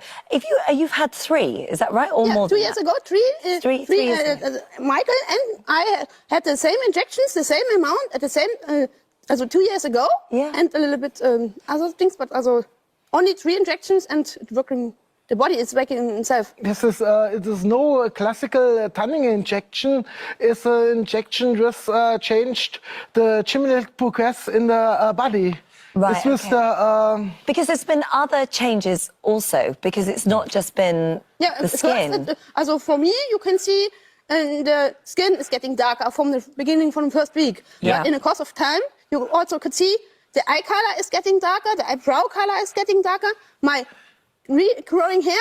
You've had 3, is that right, or more? 2 years ago, three years ago. Michael and I had the same injections, the same amount at the same, also 2 years ago, and a little bit other things, but also only 3 injections and working. The body is working itself. This is it is no classical tanning injection. It's an injection just changed the genetic progress in the body. Right. Because there's been other changes also, because it's not just been the skin. Also for me, you can see the skin is getting darker from the beginning, from the first week. Yeah. But in the course of time, you also could see the eye color is getting darker, the eyebrow color is getting darker. My growing hair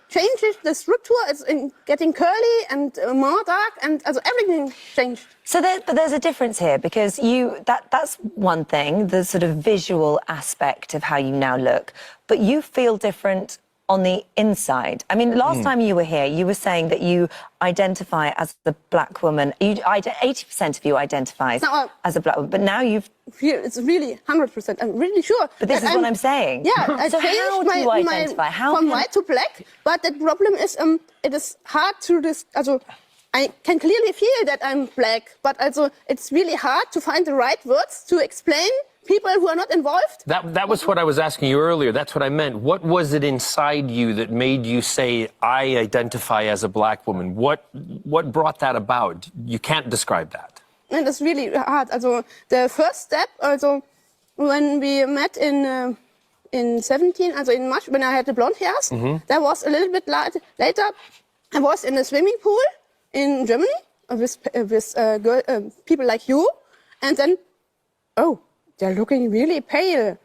changes the structure. It's getting curly and more dark, and also everything changed. So but there's a difference here, because that's one thing, the sort of visual aspect of how you now look, but you feel different on the inside. I mean, last time you were here, you were saying that you identify as the black woman. 80% of you identifies as a black woman, but now it's really 100%. I'm really sure. But this is what I'm saying. Yeah, so I changed how do you identify? From white to black, but the problem is it is hard to also I can clearly feel that I'm black, but also it's really hard to find the right words to explain people who are not involved. That was what I was asking you earlier. That's what I meant. What was it inside you that made you say, I identify as a black woman? What brought that about? You can't describe that. And it's really hard. Also, the first step, also, when we met in 17, also in March, when I had the blonde hairs, that was a little bit later. I was in a swimming pool in Germany with people like you, and then, oh, they're looking really pale.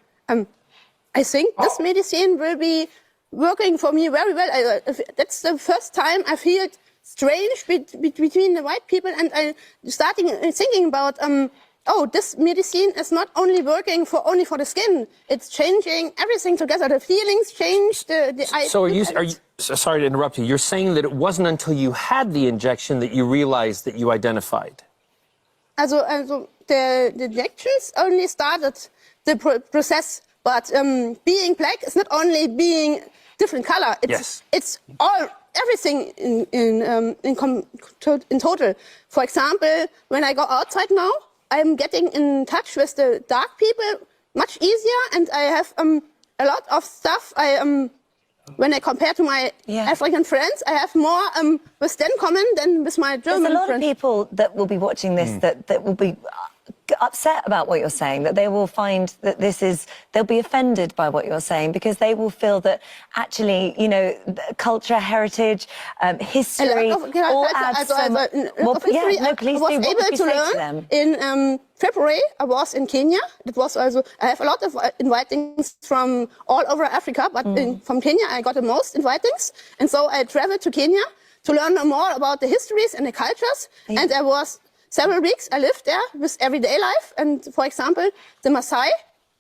I think this medicine will be working for me very well. That's the first time I feel strange between the white people, and I starting thinking about, oh, this medicine is not only working only for the skin. It's changing everything together. The feelings change. So are you? Sorry to interrupt you. You're saying that it wasn't until you had the injection that you realized that you identified. Also the injections only started the process, but being black is not only being different color. It's everything in total. For example, when I go outside now, I'm getting in touch with the dark people much easier, and I have a lot of stuff. When I compare to my African friends, I have more with them common than with my German friends. There's a lot of people that will be watching this that will be upset about what you're saying, that they will find that they'll be offended by what you're saying because they will feel that actually, you know, culture, heritage, history, all adds so much. History, I was able to learn in February. I was in Kenya. It was also, I have a lot of invitings from all over Africa, but from Kenya I got the most invitings. And so I traveled to Kenya to learn more about the histories and the cultures. Yeah. And I was several weeks, I lived there with everyday life. And for example, the Maasai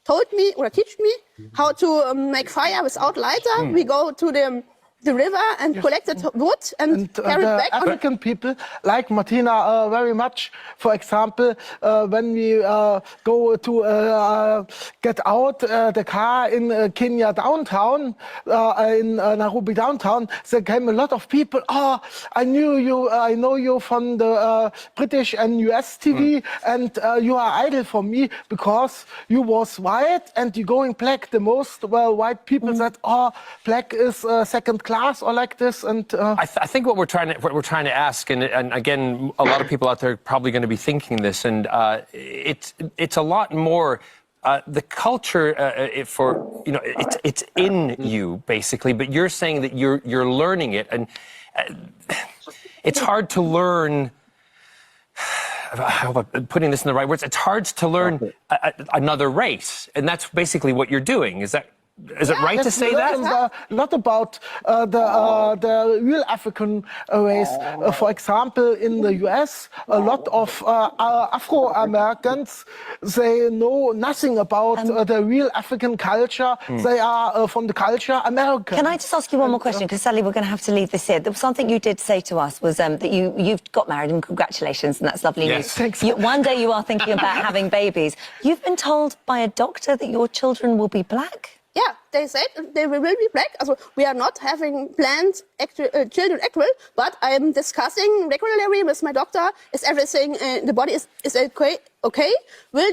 told me or teach me how to make fire without lighter. We go to the river and collected wood and carried back. African people like Martina very much. For example, when we go to get out the car in Kenya downtown, in Nairobi downtown, there came a lot of people. Oh, I know you from the British and US TV, and you are idol for me because you was white and you going black. The most white people said, oh, black is second class or like this. And I think what we're trying to ask, and again, a lot of people out there are probably going to be thinking this, and it's a lot more. The culture, for you know, it's in you basically, but you're saying that you're learning it, and it's hard to learn. I hope I'm putting this in the right words. It's hard to learn another race, and that's basically what you're doing. Is it right to say that? Not about the real African race. For example, in the US, a lot of Afro-Americans, they know nothing about the real African culture. They are from the culture American. Can I just ask you one more question? Because sadly, we're going to have to leave this here. There was something you did say to us was that you've got married, and congratulations, and that's lovely news. Thanks. One day you are thinking about having babies. You've been told by a doctor that your children will be black? Yeah, they said they will be black. Also, we are not having planned children actual, but I am discussing regularly with my doctor. Is everything the body is okay? Will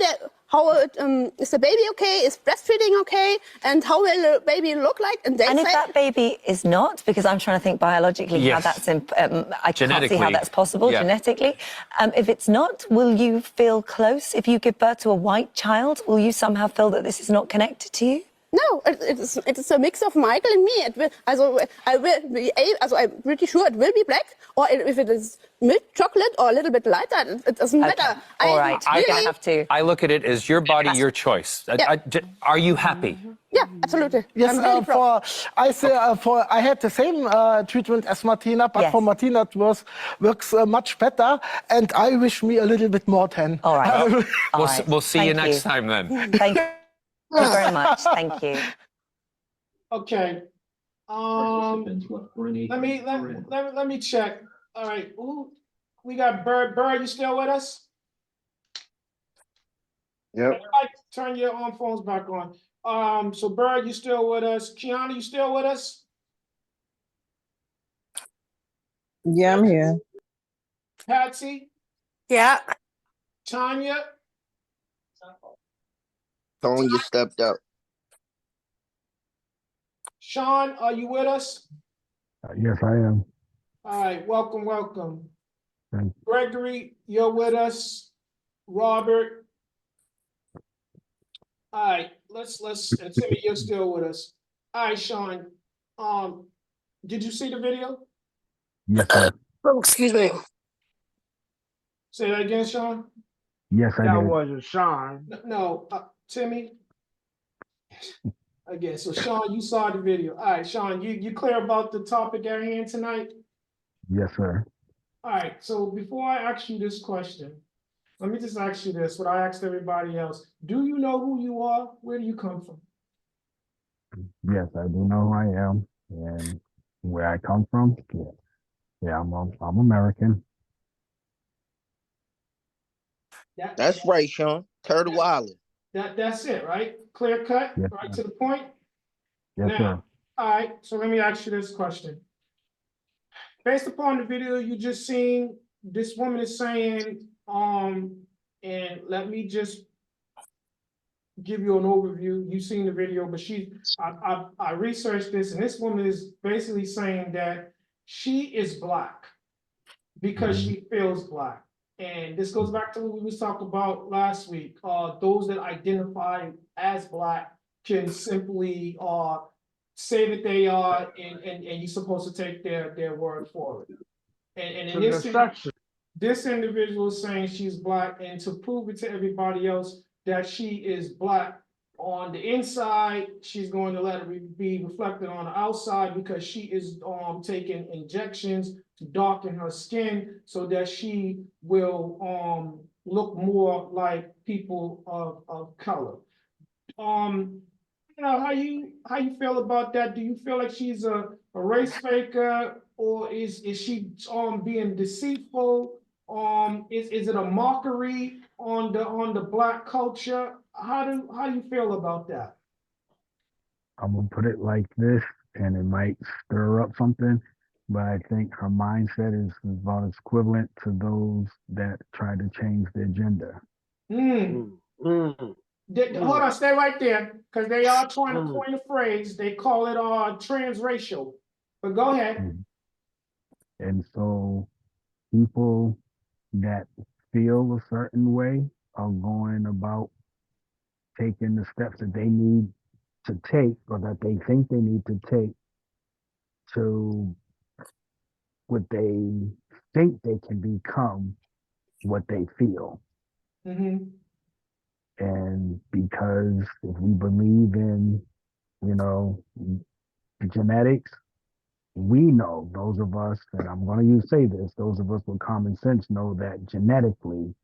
is the baby okay? Is breastfeeding okay? And how will the baby look like? And if that baby is not, because I'm trying to think biologically how that's I can't see how that's possible genetically. If it's not, will you feel close if you give birth to a white child? Will you somehow feel that this is not connected to you? No, it's a mix of Michael and me. I'm pretty sure it will be black, or if it is milk chocolate or a little bit lighter, it doesn't matter. All right, I have to. I look at it as your body, your choice. Yeah. Are you happy? Yeah, absolutely. Yes, I had the same treatment as Martina, but for Martina it works much better, and I wish me a little bit more tan. All right. We'll see you next time then. Thank you. Thank you very much. Thank you. Okay. Let me check. All right. Ooh, we got Bird. Bird, you still with us? Yep. Everybody turn your phones back on. So Bird, you still with us? Kiana, you still with us? Yeah, I'm here. Patsy? Yeah. Tanya? Tonya stepped up. Sean, are you with us? Yes, I am. All right, welcome. Thank you. Gregory, you're with us. Robert. All right, and Timmy, you're still with us. All right, Sean. Did you see the video? Yes, sir. Oh, excuse me. Say that again, Sean. Yes, I That did. wasn't Sean. No, Timmy. Again, so Sean, you saw the video. All right, Sean, you clear about the topic at hand tonight? Yes, sir. All right, so before I ask you this question, let me just ask you this, what I asked everybody else. Do you know who you are? Where do you come from? Yes, I do know who I am and where I come from. Yeah, I'm American. That's right, Sean. Turtle Island. That's it, right? Clear cut, yes, right sir. to the point? Yes, now, sir. All right, so let me ask you this question. Based upon the video you just seen, this woman is saying, and let me just give you an overview. You've seen the video, but I researched this, and this woman is basically saying that she is Black because she feels Black. And this goes back to what we was talking about last week. Those that identify as Black can simply say that they are, and you're supposed to take their word for it. And in this individual is saying she's Black, and to prove it to everybody else that she is Black on the inside, she's going to let it be reflected on the outside, because she is taking injections to darken her skin so that she will look more like people of color. How you feel about that? Do you feel like she's a race faker, or is she being deceitful? Is it a mockery on the Black culture? How do you feel about that? I'm gonna put it like this, and it might stir up something, but I think her mindset is about equivalent to those that try to change their gender. Hold on, stay right there, because they are trying to coin a phrase. They call it transracial. But go ahead. And so people that feel a certain way are going about taking the steps that they need to take, or that they think they need to take, to what they think they can become what they feel. And because if we believe in, genetics, we know, those of us, and I'm going to say this, those of us with common sense know that genetically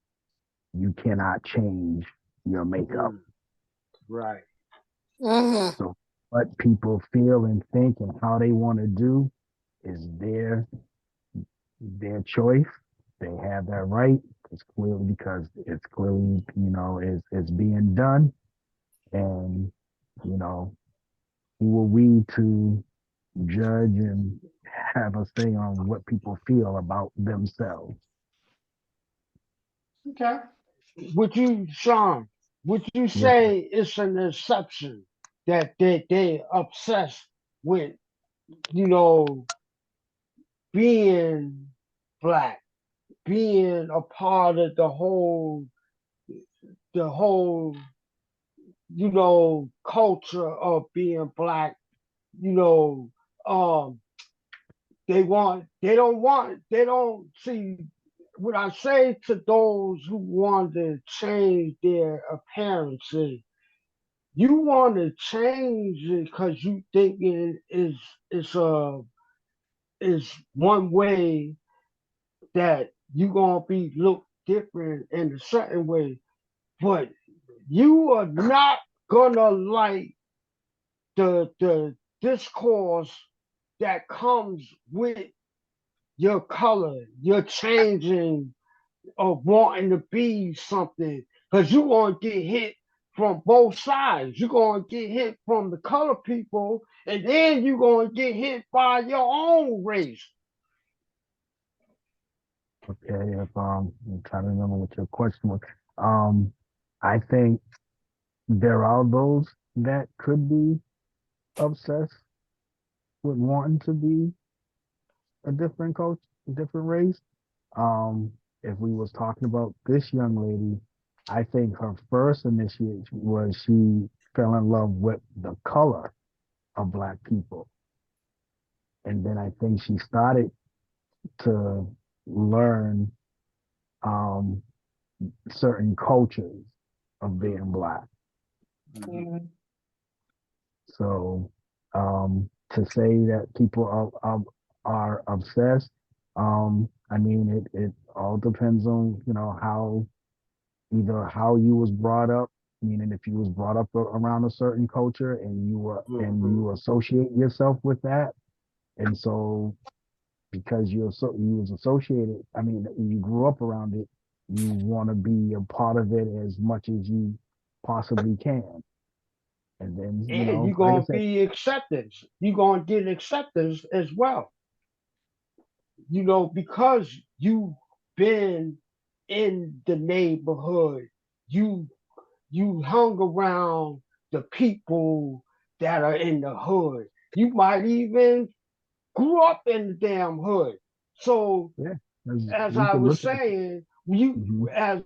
you cannot change your makeup. Right. So what people feel and think and how they want to do is their choice. They have that right. It's clearly because it's clearly, it's being done. And, who are we to judge and have a say on what people feel about themselves? Okay. Sean, would you say it's an exception that they obsessed with, being Black, being a part of the whole, culture of being Black, they don't see what I say to those who want to change their appearances. You want to change it because you thinking is one way that you gonna be looked different in a certain way, but you are not gonna like the discourse that comes with your color, your changing of wanting to be something, because you're going to get hit from both sides. You're going to get hit from the color people, and then you're going to get hit by your own race. Okay, if I'm trying to remember what your question was. I think there are those that could be obsessed with wanting to be a different culture, a different race. If we was talking about this young lady, I think her first initiation was she fell in love with the color of Black people. And then I think she started to learn certain cultures of being Black. So to say that people are obsessed, I mean, it all depends on, either how you was brought up, meaning if you was brought up around a certain culture and you associate yourself with that. And so because you was associated, I mean, you grew up around it, you want to be a part of it as much as you possibly can. And then, and you're going to be acceptance. You're going to get acceptance as well. Because you've been in the neighborhood, you hung around the people that are in the hood. You might even grew up in the damn hood. So as I was saying, You as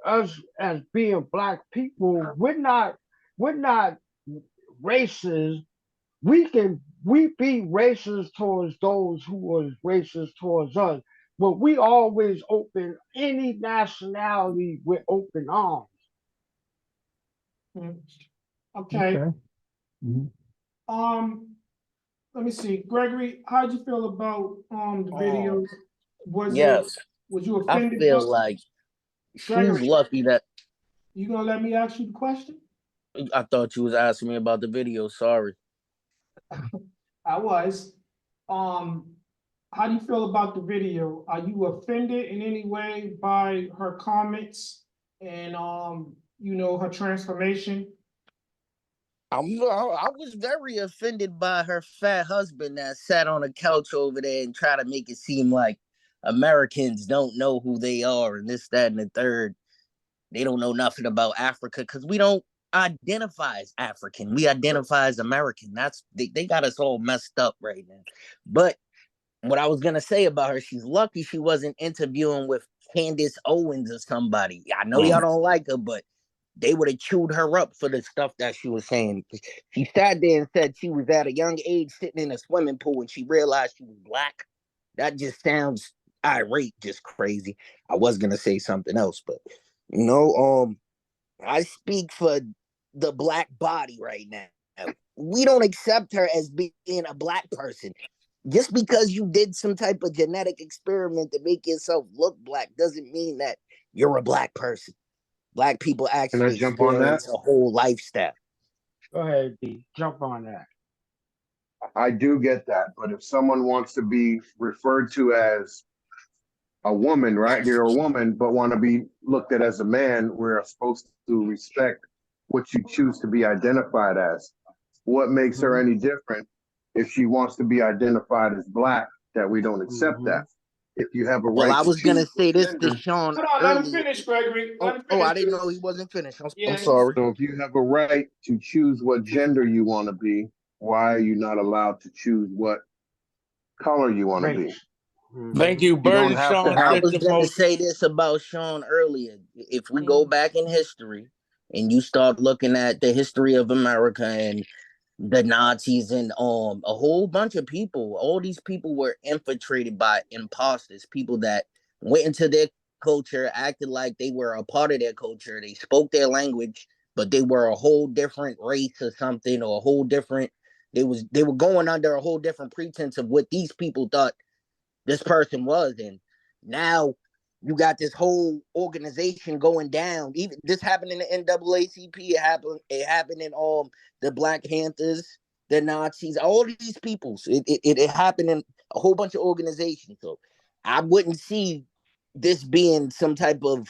us as being black people, we're not racist. We be racist towards those who was racist towards us, but we always open any nationality with open arms. Okay. Mhm. Let me see. Gregory, how'd you feel about the video? Was Yes, you I offended by feel like she's Gregory? lucky that You gonna let me ask you the question? I thought you was asking me about the video. Sorry. I was. Um, how do you feel about the video? Are you offended in any way by her comments and her transformation? I was very offended by her fat husband that sat on a couch over there and tried to make it seem like Americans don't know who they are and this, that, and the third. They don't know nothing about Africa because we don't identify as African. We identify as American. They got us all messed up right now. But what I was gonna say about her, she's lucky she wasn't interviewing with Candace Owens or somebody. I know y'all don't like her, but they would have chewed her up for the stuff that she was saying. She sat there and said she was at a young age sitting in a swimming pool and she realized she was black. That just sounds irate, just crazy. I was gonna say something else, but you know, I speak for the black body right now. We don't accept her as being a black person. Just because you did some type of genetic experiment to make yourself look black doesn't mean that you're a black person. Black people Can I actually jump on that? experience a whole lifestyle. Go ahead, D. Jump on that. I do get that, but if someone wants to be referred to as a woman, right? They're a woman, but want to be looked at as a man, we're supposed to respect what you choose to be identified as. What makes her any different if she wants to be identified as black, that we don't accept that? If you have a Well, right I to was gonna choose say this to gender, Sean Hold on, let him earlier. finish, Gregory. Let him Oh, finish. I didn't know he wasn't finished. I'm Yeah. sorry. so if you have a right to choose what gender you want to be, why are you not allowed to choose what color you want to be? Race. Thank you. You Bird don't and have to Sean I have. said was the gonna most. say this about Sean earlier. If we go back in history and you start looking at the history of America and the Nazis and a whole bunch of people, all these people were infiltrated by imposters, people that went into their culture, acted like they were a part of their culture. They spoke their language, but they were a whole different race or something, or a whole different. They were going under a whole different pretense of what these people thought this person was. And now you got this whole organization going down. Even this happened in the NAACP. It happened in the Black Panthers, the Nazis, all of these people. So it happened in a whole bunch of organizations. So I wouldn't see this being some type of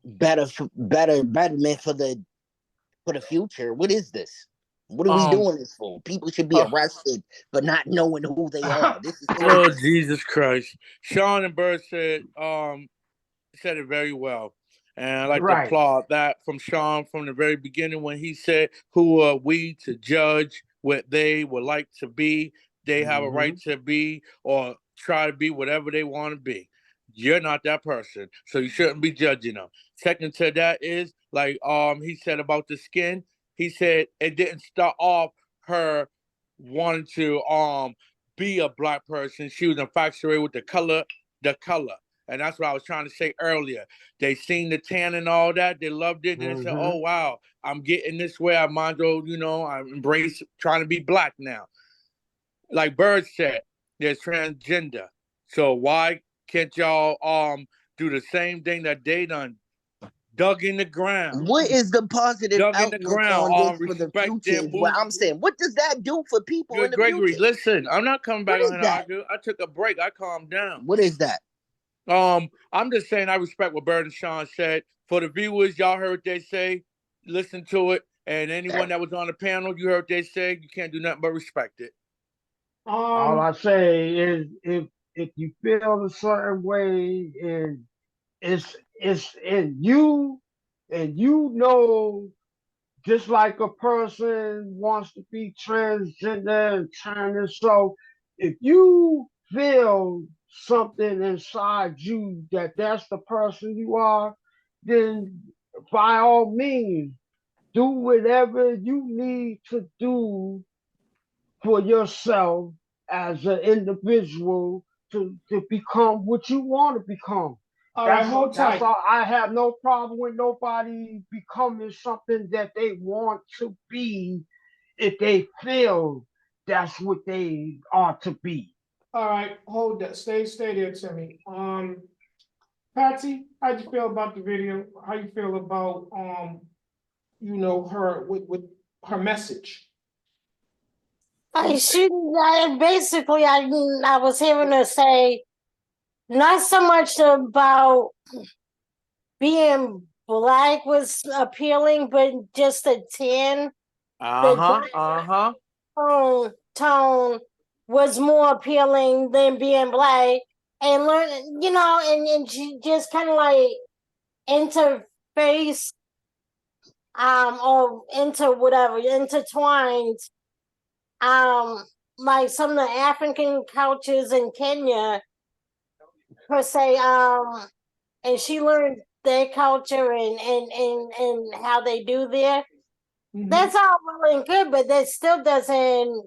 betterment for the future. What is this? What are we Um. doing this for? People should be arrested for not knowing who they are. This is Oh, crazy. Jesus Christ. Sean and Bird said it very well. And I like to Right. applaud that from Sean from the very beginning when he said, who are we to judge what they would like to be? They have a right to be or try to be whatever they want to be. You're not that person, so you shouldn't be judging them. Second to that is like he said about the skin. He said it didn't start off her wanting to be a black person. She was infatuated with the color. And that's what I was trying to say earlier. They seen the tan and all that. They loved it. And they said, oh, wow, I'm getting this way. I might as well, I embrace trying to be black now. Like Bird said, there's transgender. So why can't y'all do the same thing that they done? Dug in the ground. What is the positive Dug in the outlook ground. on this for the Respect future their is what move. I'm saying. What does that do for people in the Gregory, future? listen, I'm not coming What back on is here to that? argue. I took a break. I calmed down. What is that? I'm just saying I respect what Bird and Sean said. For the viewers, y'all heard what they say. Listen to it. And anyone that was on the panel, you heard what they say. You can't do nothing but respect it. All I say is if you feel a certain way and it's in you and you know just like a person wants to be transgender and turn itself, if you feel something inside you that that's the person you are, then by all means, do whatever you need to do for yourself as an individual to become what you want to become. All right, hold That's tight. all. I have no problem with nobody becoming something that they want to be if they feel that's what they are to be. All right, hold that. Stay there, Timmy. Patsy, how'd you feel about the video? How you feel about her with her message? Basically, I was hearing her say not so much about being black was appealing, but just the tan, tone was more appealing than being black, and learn, and she just kind of like interface, or into whatever intertwined, like some of the African cultures in Kenya per se, and she learned their culture and how they do there. That's all well and good, but that still doesn't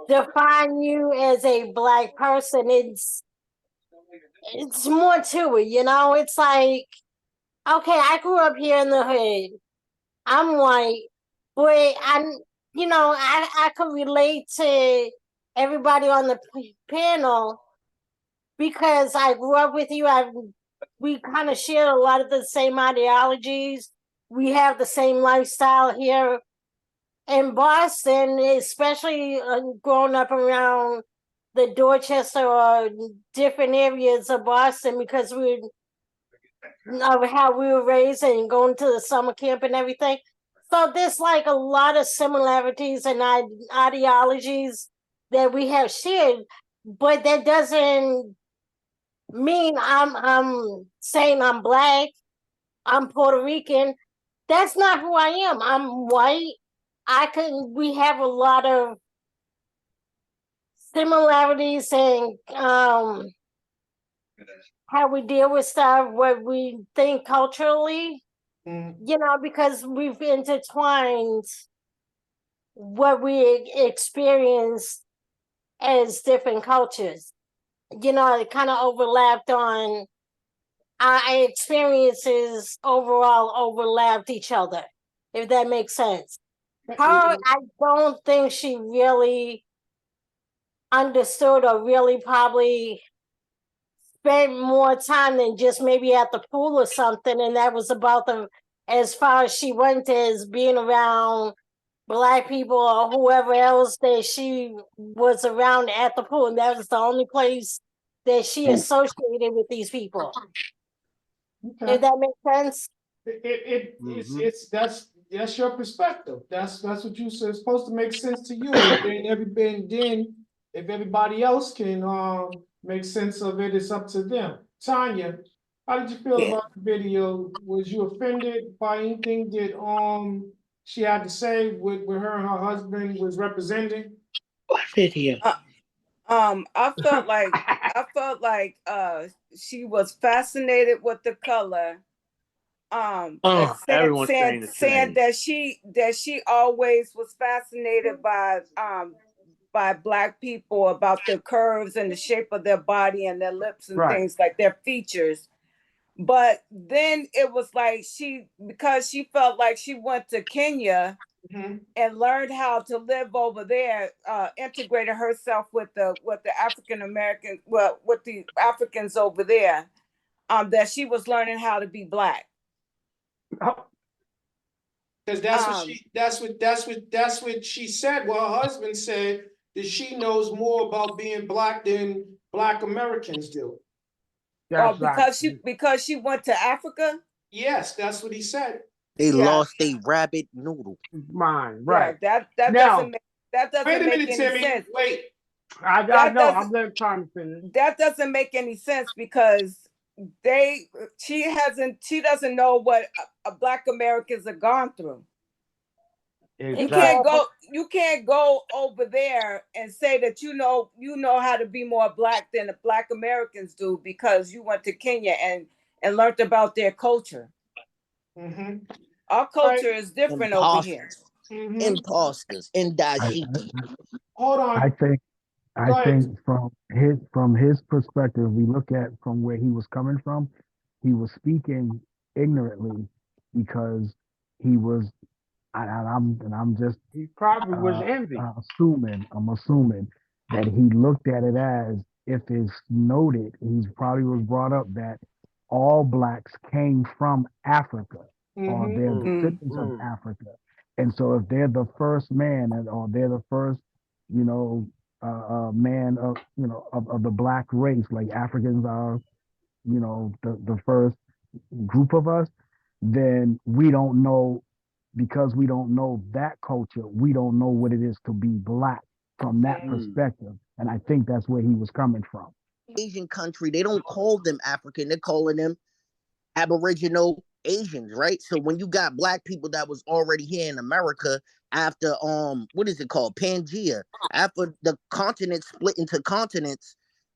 define you as a black person. It's more to it, It's like, okay, I grew up here in the hood. I'm white, but I could relate to everybody on the panel because I grew up with you. We kind of share a lot of the same ideologies. We have the same lifestyle here in Boston, especially growing up around the Dorchester or different areas of Boston because of how we were raised and going to the summer camp and everything. So there's like a lot of similarities and ideologies that we have shared, but that doesn't mean I'm saying I'm black, I'm Puerto Rican. That's not who I am. I'm white. We have a lot of similarities in how we deal with stuff, what we think culturally, because we've intertwined what we experience as different cultures. It kind of overlapped on our experiences overall overlapped each other, if that makes sense. I don't think she really understood or really probably spent more time than just maybe at the pool or something, and that was about as far as she went as being around black people or whoever else that she was around at the pool, and that was the only place that she associated with these people. Okay. If that makes sense. It's that's your perspective. That's what you said. It's supposed to make sense to you. And then if everybody else can make sense of it, it's up to them. Tanya, how did you feel about the video? Was you offended by anything that she had to say with her and her husband was representing? What video? I felt like she was fascinated with the color. Everyone's saying the same. That she always was fascinated by black people, about their curves and the shape of their body and their lips and things like their features. But then it was like because she felt like she went to Kenya and learned how to live over there, integrated herself with the African American, with the Africans over there, that she was learning how to be black. Because that's what she said. Well, her husband said that she knows more about being black than Black Americans do. Because she went to Africa. Yes, that's what he said. They lost a rabbit noodle. Mine, right? Yeah, that doesn't Wait a make minute, any Timmy. sense. Wait. I know. I'm letting time finish. That doesn't make any sense because she doesn't know what Black Americans have gone through. Exactly. You can't go over there and say that you know how to be more black than the Black Americans do because you went to Kenya and learned about their culture. Our culture is different over here. Imposters and dashiki. Hold on. I think from his perspective, we look at from where he was coming from, he was speaking ignorantly because he was I'm just He probably was envy. I'm assuming that he looked at it as if it's noted, he's probably was brought up that all blacks came from Africa or they're descendants of Africa. And so if they're the first man or they're the first, you know, man of, you know, of the black race, like Africans are, you know, the first group of us, then we don't know, because we don't know that culture, we don't know what it is to be black from that perspective. And I think that's where he was coming from. Asian country, they don't call them African, they're calling them Aboriginal Asians, right? So when you got black people that was already here in America after what is it called? Pangea. After the continent split into continents,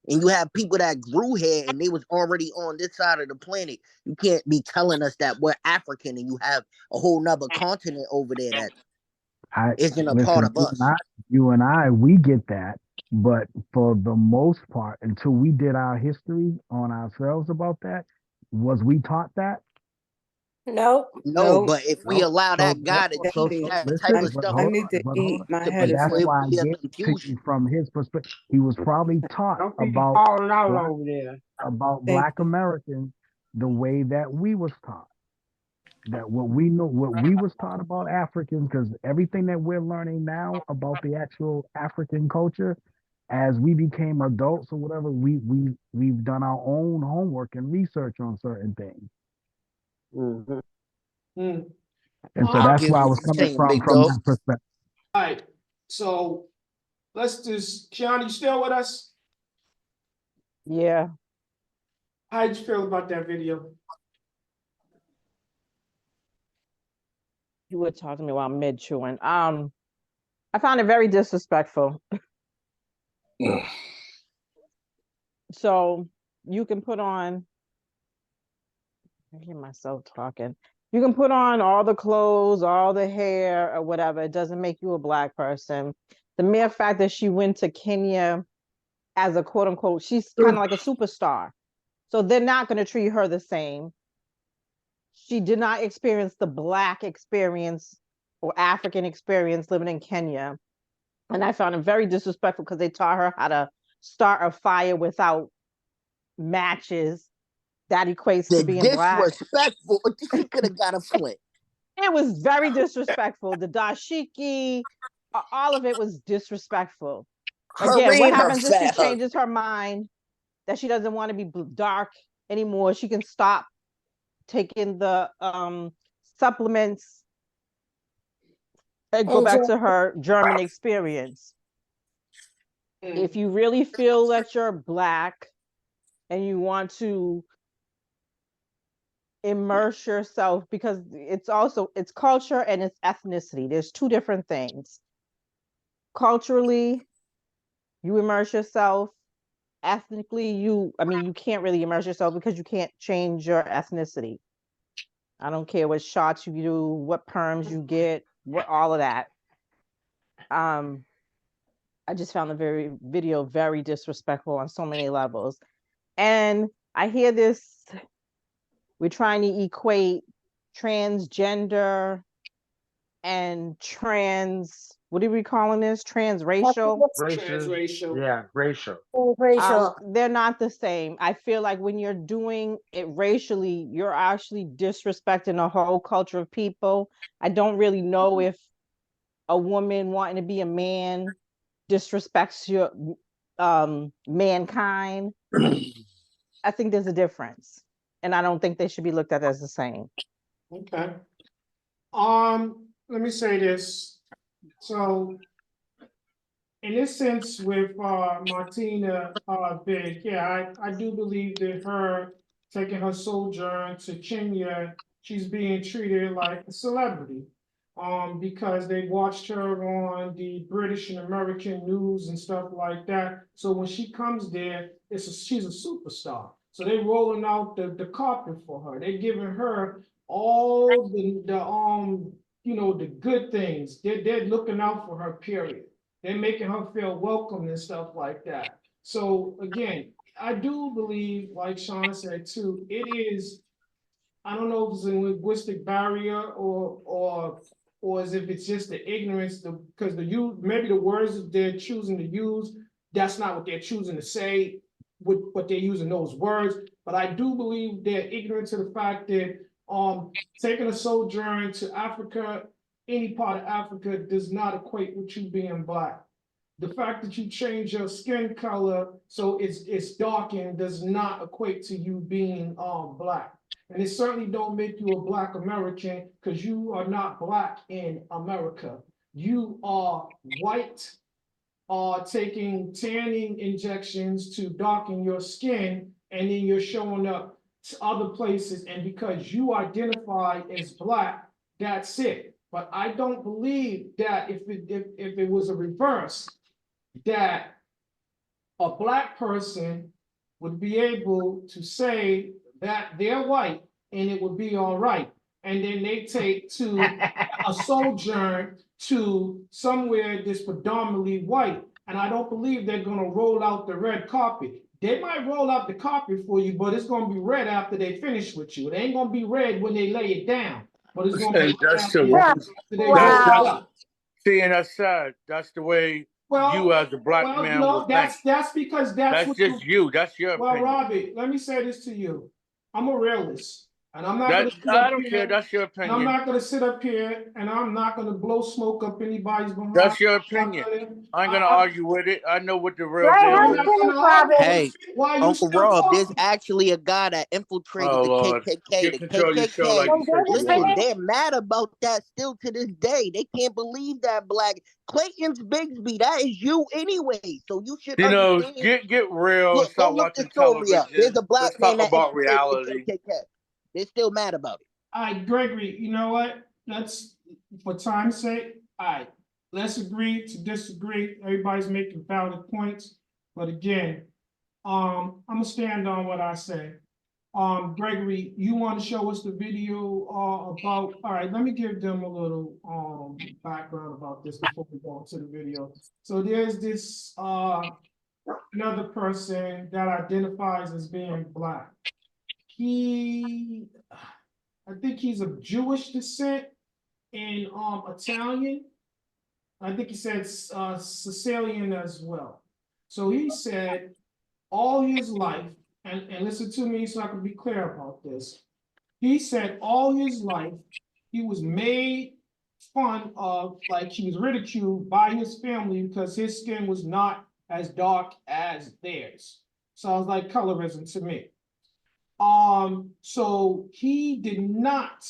and you have people that grew here and they was already on this side of the planet. You can't be telling us that we're African and you have a whole nother continent over there that isn't a part of us. You and I, we get that. But for the most part, until we did our history on ourselves about that, was we taught that? No. No, but if we allow So that guy to teach that type of stuff, but that's it why would I be a get to confusion. you from his perspective. He was probably taught Don't be about falling out black, over there. about Black Americans the way that we was taught. That what we know, what we was taught about Africans, because everything that we're learning now about the actual African culture, as we became adults or whatever, we've done our own homework and research on certain things. And so that's where I was coming from that perspective. All right. So let's just, Keanu, you still with us? Yeah. How'd you feel about that video? You were talking to me while mid chewing. I found it very disrespectful. So you can put on, I hear myself talking. You can put on all the clothes, all the hair, or whatever. It doesn't make you a black person. The mere fact that she went to Kenya as a quote unquote, she's kind of like a superstar. So they're not going to treat her the same. She did not experience the black experience or African experience living in Kenya. And I found it very disrespectful because they taught her how to start a fire without matches. That equates to being black. Disrespectful. She could have got a flint. It was very disrespectful. The dashiki, all of it was disrespectful. Again, what happens if she changes her mind that she doesn't want to be dark anymore? She can stop taking the supplements and go back to her German experience. If you really feel that you're black and you want to immerse yourself, because it's culture and it's ethnicity. There's two different things. Culturally, you immerse yourself. Ethnically, you can't really immerse yourself because you can't change your ethnicity. I don't care what shots you do, what perms you get, what all of that. I just found the video very disrespectful on so many levels. And I hear this, we're trying to equate transgender and what are we calling this? Transracial? Transracial. Yeah, racial. They're not the same. I feel like when you're doing it racially, you're actually disrespecting a whole culture of people. I don't really know if a woman wanting to be a man disrespects your mankind. I think there's a difference, and I don't think they should be looked at as the same. Okay. Let me say this. So in this sense with Martina Big, yeah, I do believe that her taking her sojourn to Kenya, she's being treated like a celebrity. because they watched her on the British and American news and stuff like that. So when she comes there, she's a superstar. So they rolling out the carpet for her. They're giving her all the the good things. They're looking out for her, period. They're making her feel welcome and stuff like that. So again, I do believe, like Sean said too, it is, I don't know if it's a linguistic barrier or as if it's just the ignorance, because maybe the words that they're choosing to use, that's not what they're choosing to say with what they're using those words. But I do believe they're ignorant to the fact that taking a sojourn to Africa, any part of Africa, does not equate with you being Black. The fact that you change your skin color so it's darkened does not equate to you being Black. And it certainly don't make you a Black American, because you are not Black in America. You are white, taking tanning injections to darken your skin, and then you're showing up to other places, and because you identify as Black, that's it. But I don't believe that if it was a reverse, that a Black person would be able to say that they're white and it would be all right. And then they take to a sojourn to somewhere that's predominantly white. And I don't believe they're going to roll out the red carpet. They might roll out the carpet for you, but it's going to be red after they finish with you. It ain't going to be red when they lay it down, but it's going to be And red that's after they roll it up. See, and that's sad. That's the way you as a Black man would think. That's because that's what just you. That's your Well, opinion. Robbie, let me say this to you. I'm a realist, and I'm not going to sit I up don't care. here. That's your And I'm opinion. not going to sit up here, and I'm not going to blow smoke up anybody's behind. That's your opinion. I ain't gonna argue with it. I know what the real deal I'm is. not going to argue. Hey, Why you Uncle still Rob, there's talking? actually a guy that infiltrated Oh the Lord, KKK. get The control your show like KKK, you said you listen, would. they're mad about that still to this day. They can't believe that Black Clayton's Bigsby. That is you anyway. So you should You know, understand. get real and Look, go stop look the watching story up. There's television. a Black Let's man talk that about infiltrated reality. the KKK. They're still mad about it. All right, Gregory, you know what? Let's, for time's sake, all right, let's agree to disagree. Everybody's making valid points. But again, I'm gonna stand on what I say. Gregory, you want to show us the video about, all right, let me give them a little background about this before we go into the video. So there's this another person that identifies as being Black. I think he's of Jewish descent and Italian. I think he said Sicilian as well. So he said all his life, and listen to me so I can be clear about this. He said all his life he was made fun of, like he was ridiculed by his family because his skin was not as dark as theirs. Sounds like colorism to me. So he did not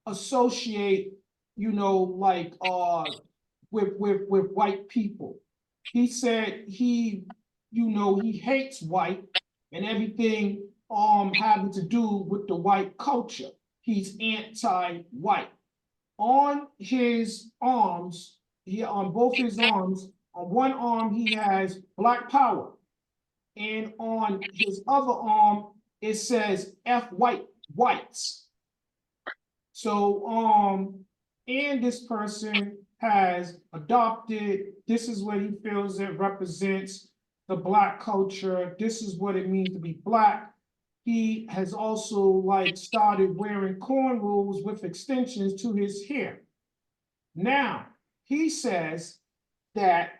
associate, like with white people. He said he hates white and everything having to do with the white culture. He's anti-white. On his arms, on both his arms, on one arm he has Black Power, and on his other arm it says F whites. So and this person has adopted, this is what he feels it represents the Black culture. This is what it means to be Black. He has also like started wearing cornrows with extensions to his hair. Now, he says that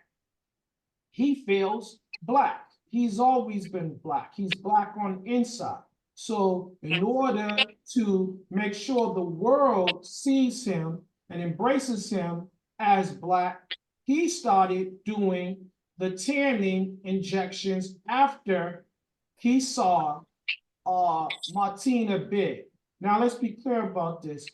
he feels Black. He's always been Black. He's Black on the inside. So in order to make sure the world sees him and embraces him as Black, he started doing the tanning injections after he saw Martina Big. Now let's be clear about this.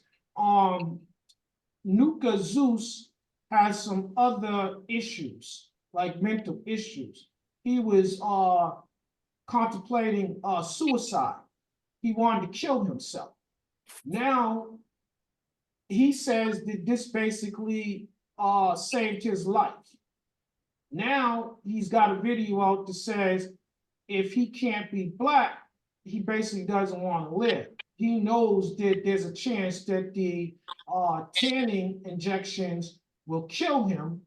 Nuka Zeus has some other issues, like mental issues. He was contemplating suicide. He wanted to kill himself. Now, he says that this basically saved his life. Now he's got a video out that says if he can't be black, he basically doesn't want to live. He knows that there's a chance that the tanning injections will kill him,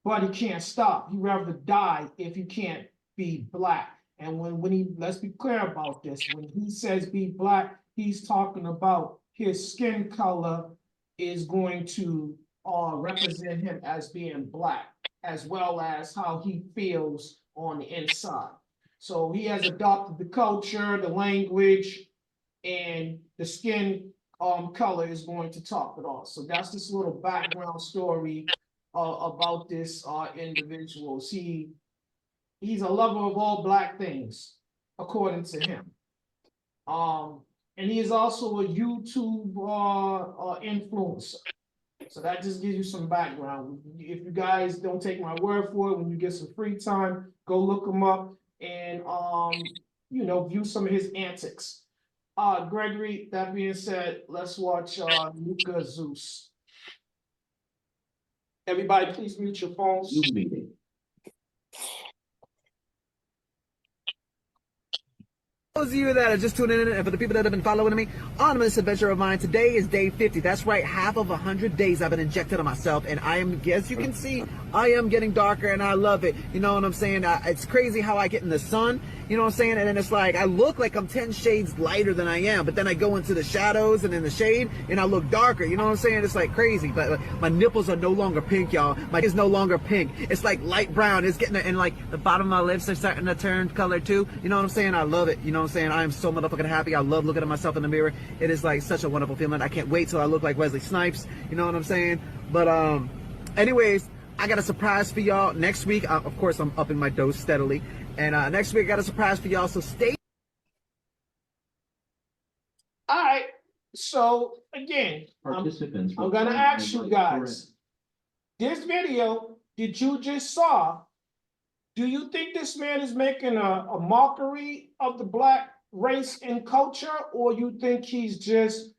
but he can't stop. He'd rather die if he can't be black. And when he, let's be clear about this, when he says be black, he's talking about his skin color is going to represent him as being black, as well as how he feels on the inside. So he has adopted the culture, the language, and the skin color is going to top it off. So that's this little background story about this individual. He's a lover of all black things, according to him. And he is also a YouTube influencer. So that just gives you some background. If you guys don't take my word for it, when you get some free time, go look him up and view some of his antics. Gregory, that being said, let's watch Luca Zeus. Everybody, please mute your phones. For those of you that are just tuning in, and for the people that have been following me on this adventure of mine, today is day 50. That's right, half of 100 days I've been injected on myself, and I am, as you can see, I am getting darker, and I love it. You know what I'm saying? It's crazy how I get in the sun, you know what I'm saying? And then it's like, I look like I'm 10 shades lighter than I am, but then I go into the shadows and in the shade, and I look darker, you know what I'm saying? It's like crazy, but my nipples are no longer pink, y'all. My is no longer pink. It's like light brown. It's getting, and like the bottom of my lips are starting to turn color too. You know what I'm saying? I love it. You know what I'm saying? I am so motherfucking happy. I love looking at myself in the mirror. It is like such a wonderful feeling. I can't wait till I look like Wesley Snipes. You know what I'm saying? But anyways, I got a surprise for y'all next week. Of course, I'm upping my dose steadily, and next week I got a surprise for y'all. So stay. All right. So again, I'm gonna ask you guys. This video that you just saw, do you think this man is making a mockery of the black race and culture, or you think he's just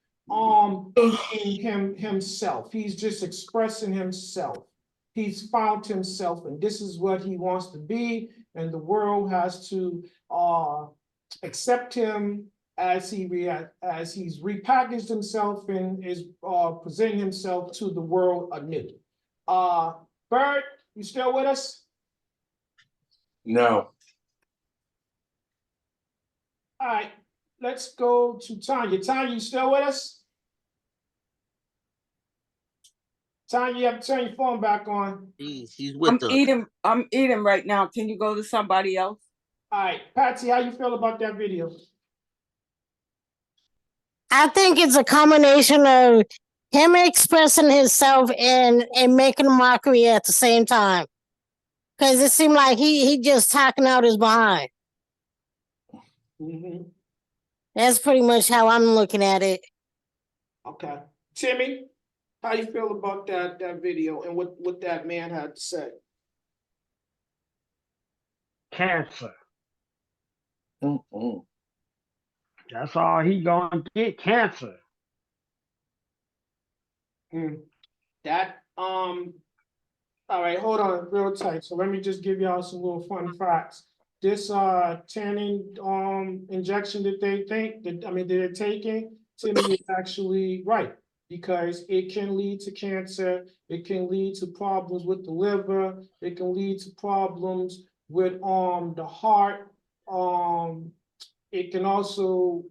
being himself? He's just expressing himself. He's found himself, and this is what he wants to be, and the world has to accept him as he's repackaged himself and is presenting himself to the world anew. Bird, you still with us? No. All right, let's go to Tanya. Tanya, you still with us? Tanya, you have to turn your phone back on. She's with us. I'm eating right now. Can you go to somebody else? All right, Patsy, how you feel about that video? I think it's a combination of him expressing himself and making a mockery at the same time. Because it seemed like he just talking out his behind. Mm-hmm. That's pretty much how I'm looking at it. Okay. Timmy, how you feel about that video and what that man had to say? Cancer. That's all he gonna get, cancer. That all right, hold on real tight. So let me just give y'all some little fun facts. This tanning injection that they're taking, Timmy is actually right, because it can lead to cancer, it can lead to problems with the liver, it can lead to problems with the heart, it can also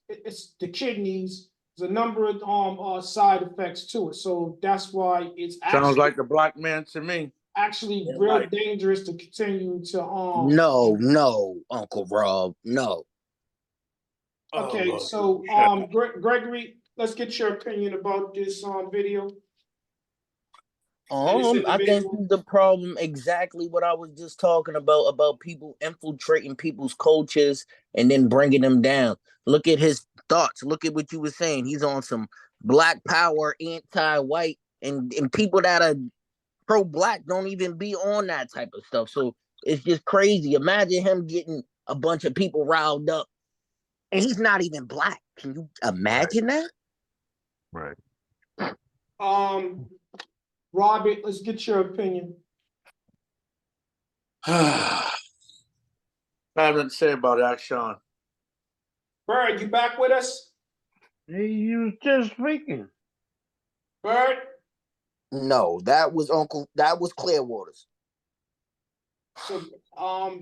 it's the kidneys. There's a number of side effects to it, so that's why it's Sounds like the black man to me. actually real dangerous to continue to No, Uncle Rob, no. Okay, so Gregory, let's get your opinion about this video. I think the problem exactly what I was just talking about people infiltrating people's cultures and then bringing them down. Look at his thoughts. Look at what you were saying. He's on some black power, anti-white, and people that are pro-black don't even be on that type of stuff. So it's just crazy. Imagine him getting a bunch of people riled up, and he's not even black. Can you imagine that? Right. Robert, let's get your opinion. I have nothing to say about that, Sean. Bird, you back with us? You was just speaking. Bird? No, that was Clearwater's. So,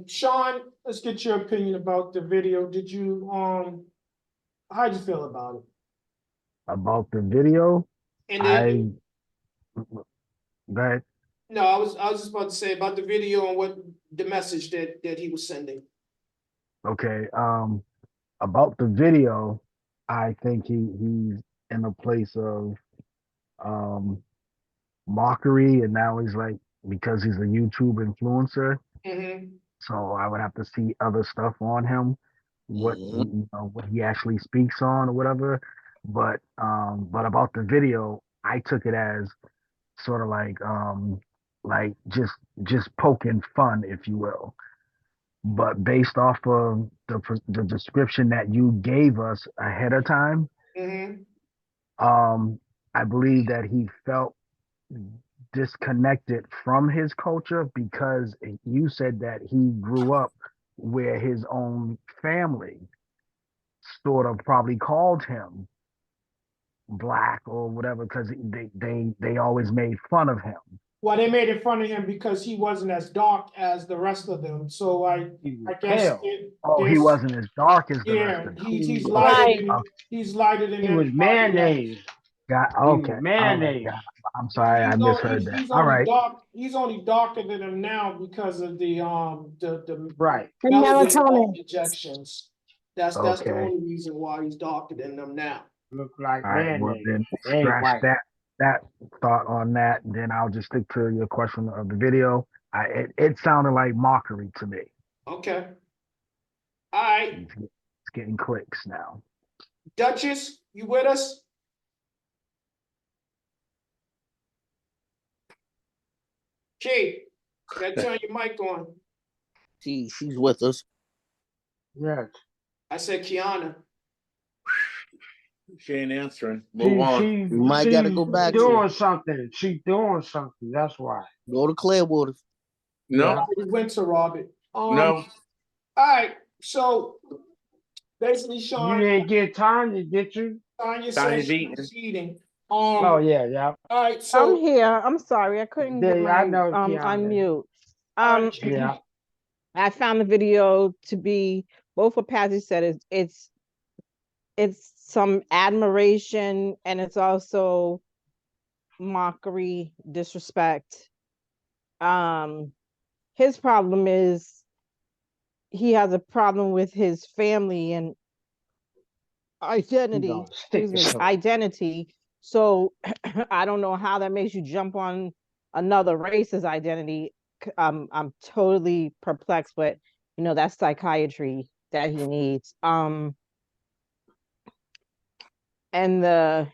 Sean, let's get your opinion about the video. Did you, how'd you feel about it? About the video, And then, that no, I was just about to say about the video and what the message that he was sending. okay. About the video, I think he's in a place of mockery, and now he's like, because he's a YouTube influencer. Mm-hmm. So I would have to see other stuff on him, what what he actually speaks on or whatever. But about the video, I took it as sort of like just poking fun, if you will. But based off of the description that you gave us ahead of time, Mm-hmm. I believe that he felt disconnected from his culture because you said that he grew up where his own family sort of probably called him black or whatever because they always made fun of him. Well, they made it fun of him because he wasn't as dark as the rest of them. So I guess he wasn't as dark as the rest of them. he's lighter than he's lighter than He was everybody mayonnaise. Got He okay. was mayonnaise. I'm sorry, I misheard that. He's All only right. dark. He's only darker than him now because of the right melatonin injections. That's the Okay. only reason why he's darker than them now. Look like All right, well mayonnaise. then Ain't scratch white. that thought on that. Then I'll just stick to your question of the video. It sounded like mockery to me. Okay. All right. It's getting clicks now. Duchess, you with us? Kate, you gotta turn your mic on. She's with us. Yes. I said Kiana. She ain't answering. Move on. You might gotta go back to doing her. something. She's doing something. That's why. Go to Clearwater. No. We went to Robert. No. All right. So basically, Sean, You didn't get Tanya, did you? Tanya said she was eating. Oh yeah. All right. So I'm here. I'm sorry. I couldn't get my I know, Kiana. unmute. Yeah. I found the video to be both what Patsy said it's some admiration and it's also mockery, disrespect. His problem is he has a problem with his family and identity. Identity. So I don't know how that makes you jump on another race's identity. I'm totally perplexed, but that's psychiatry that he needs. And the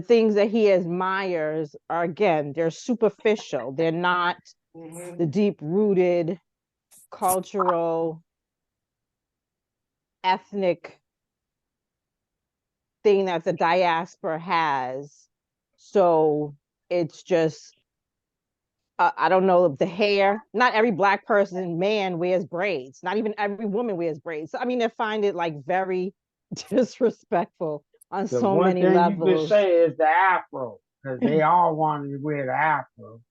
things that he admires are, again, they're superficial. They're not the deep-rooted cultural, ethnic thing that the diaspora has. So it's just I don't know, the hair. Not every Black person, man, wears braids. Not even every woman wears braids. So, I mean, they find it like very disrespectful on so many levels. One thing you could say is the afro, because they all wanted to wear the afro.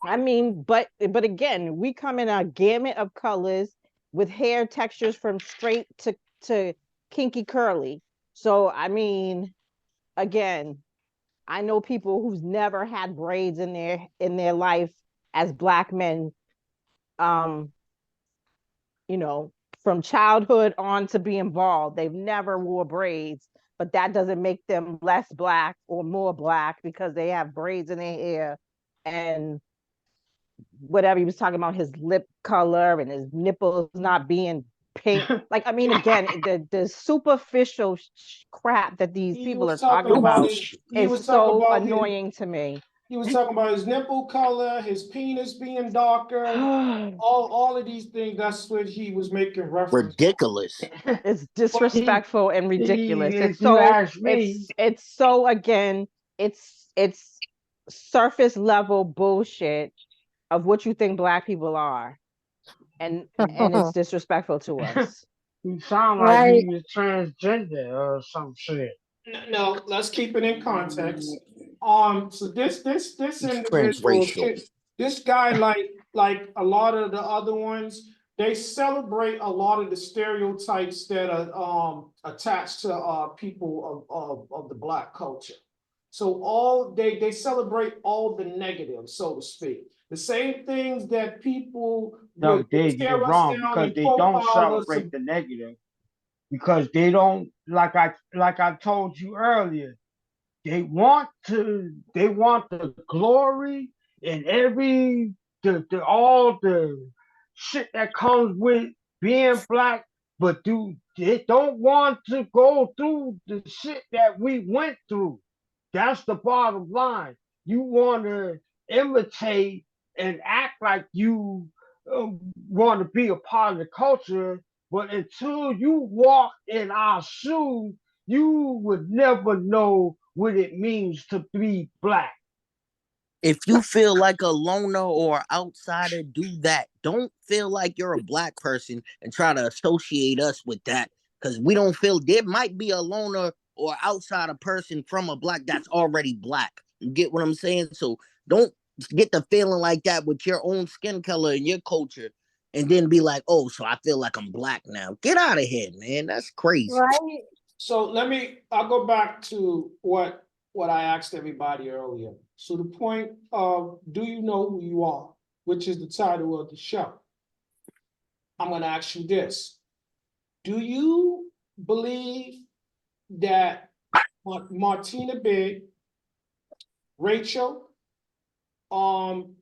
I mean, but again, we come in a gamut of colors with hair textures from straight to kinky curly. So I mean, again, I know people who's never had braids in their life as Black men, from childhood on to being bald. They've never wore braids, but that doesn't make them less Black or more Black because they have braids in their hair. And whatever he was talking about, his lip color and his nipples not being pink. Like, I mean, again, the superficial crap that these people are talking about is so annoying to me. He was talking about his nipple color, his penis being darker, all of these things. That's what he was making reference. Ridiculous. It's disrespectful and ridiculous. If It's you so ask me, it's so again, it's surface level bullshit of what you think black people are. And it's disrespectful to us. he sound like Right. he was transgender or some shit. No, let's keep it in context. So this He's individual, transracial. this guy, like a lot of the other ones, they celebrate a lot of the stereotypes that are attached to people of the black culture. So all they celebrate all the negatives, so to speak. The same things that people No, would you're tear us wrong down because and they don't profile us. celebrate the negative. Because they don't, like I told you earlier, they want the glory and all the shit that comes with being black, but they don't want to go through the shit that we went through. That's the bottom line. You want to imitate and act like you want to be a part of the culture, but until you walk in our shoes, you would never know what it means to be black. If you feel like a loner or outsider, do that. Don't feel like you're a black person and try to associate us with that. Because we don't feel there might be a loner or outsider person from a black that's already black. You get what I'm saying? So don't get the feeling like that with your own skin color and your culture and then be like, oh, so I feel like I'm black now. Get out of here, man. That's crazy. Right. So I'll go back to what I asked everybody earlier. So the point of, do you know who you are, which is the title of the show. I'm going to ask you this. Do you believe that Martina Big, Rachel, Dolezal,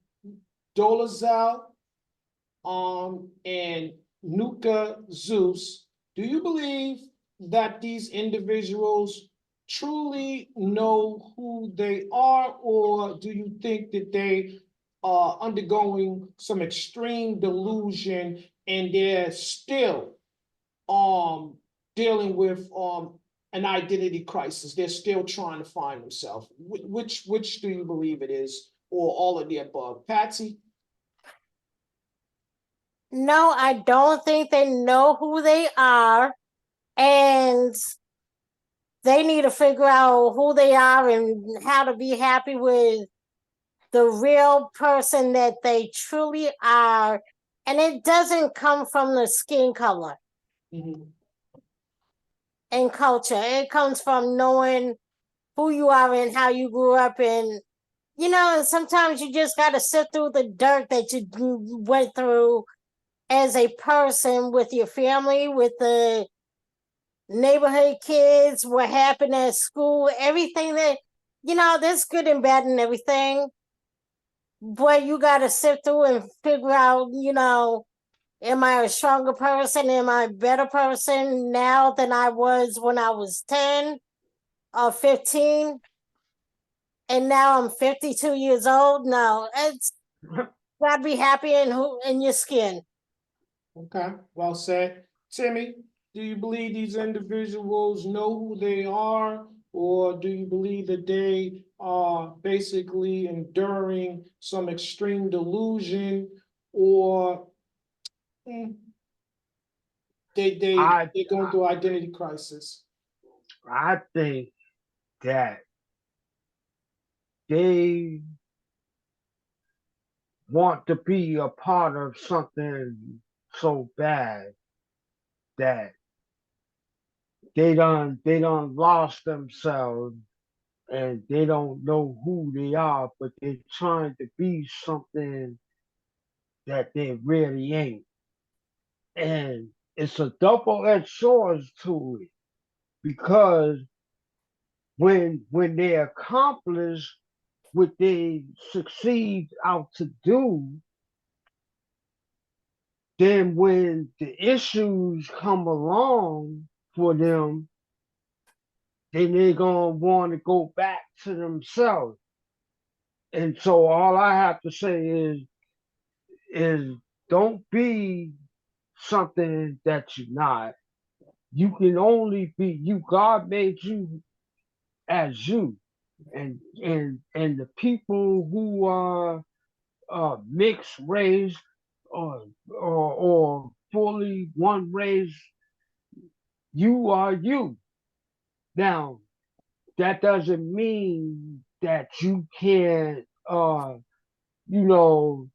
and Nuka Zeus, do you believe that these individuals truly know who they are, or do you think that they are undergoing some extreme delusion and they're still dealing with an identity crisis? They're still trying to find themselves. Which do you believe it is, or all of the above? Patsy? No, I don't think they know who they are, and they need to figure out who they are and how to be happy with the real person that they truly are. And it doesn't come from the skin color and culture. It comes from knowing who you are and how you grew up. And, and sometimes you just got to sit through the dirt that you went through as a person, with your family, with the neighborhood kids, what happened at school, everything that, there's good and bad and everything. But you got to sit through and figure out, am I a stronger person? Am I a better person now than I was when I was 10 or 15? And now I'm 52 years old. No, it's got to be happy in your skin. Okay, well said. Timmy, do you believe these individuals know who they are, or do you believe that they are basically enduring some extreme delusion, or they're going through identity crisis? I think that they want to be a part of something so bad that they done lost themselves and they don't know who they are, but they're trying to be something that they really ain't. And it's a double-edged sword to it, because when they accomplish what they succeed out to do, then when the issues come along for them, then they're gonna want to go back to themselves. And so all I have to say is don't be something that you're not. You can only be you. God made you as you. And the people who are mixed race or fully one race, you are you. Now, that doesn't mean that you can't you know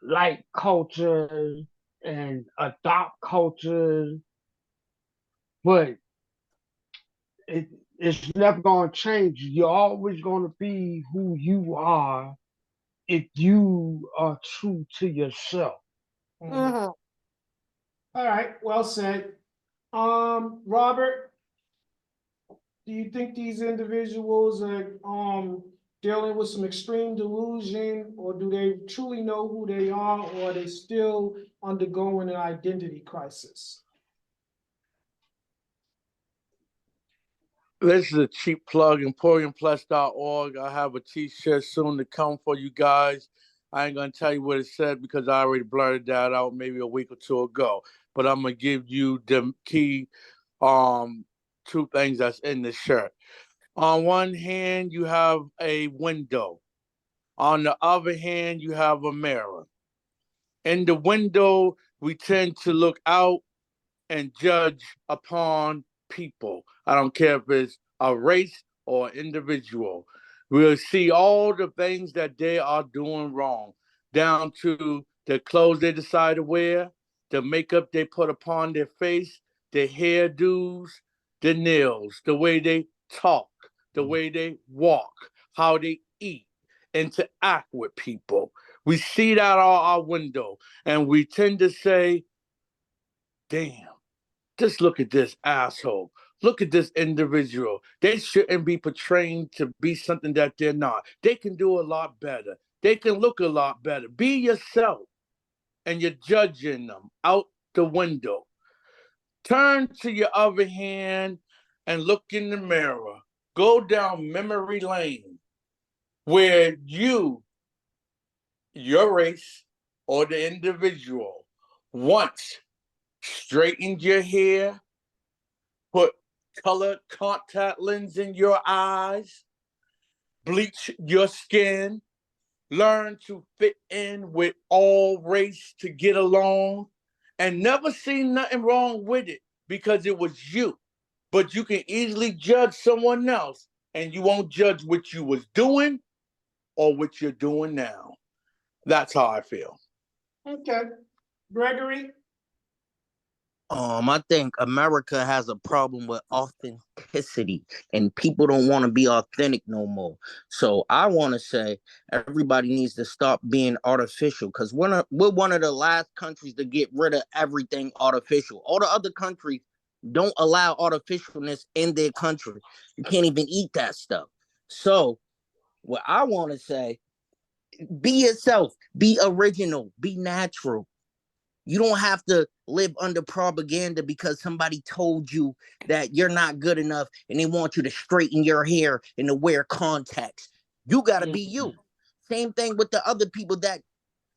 like culture and adopt culture, but it it's never gonna change. You're always gonna be who you are if you are true to yourself. All right, well said. Robert, do you think these individuals are dealing with some extreme delusion, or do they truly know who they are, or are they still undergoing an identity crisis? This is a cheap plug, EmporiumPlus.org. I have a t-shirt soon to come for you guys. I ain't going to tell you what it said because I already blurted that out maybe a week or two ago. But I'm going to give you the key two things that's in the shirt. On one hand, you have a window. On the other hand, you have a mirror. In the window, we tend to look out and judge upon people. I don't care if it's a race or individual. We'll see all the things that they are doing wrong, down to the clothes they decide to wear, the makeup they put upon their face, the hairdos, the nails, the way they talk, the way they walk, how they eat, interact with people. We see that out our window, and we tend to say, damn, just look at this asshole. Look at this individual. They shouldn't be portraying to be something that they're not. They can do a lot better. They can look a lot better. Be yourself. And you're judging them out the window. Turn to your other hand and look in the mirror. Go down memory lane where your race, or the individual once straightened your hair, put color contact lens in your eyes, bleach your skin, learn to fit in with all race to get along, and never seen nothing wrong with it because it was you. But you can easily judge someone else, and you won't judge what you was doing or what you're doing now. That's how I feel. Okay. Gregory? I think America has a problem with authenticity, and people don't want to be authentic no more. So I want to say everybody needs to stop being artificial, because we're one of the last countries to get rid of everything artificial. All the other countries don't allow artificialness in their country. You can't even eat that stuff. So what I want to say, be yourself, be original, be natural. You don't have to live under propaganda because somebody told you that you're not good enough and they want you to straighten your hair and to wear contacts. You got to be you. Same thing with the other people that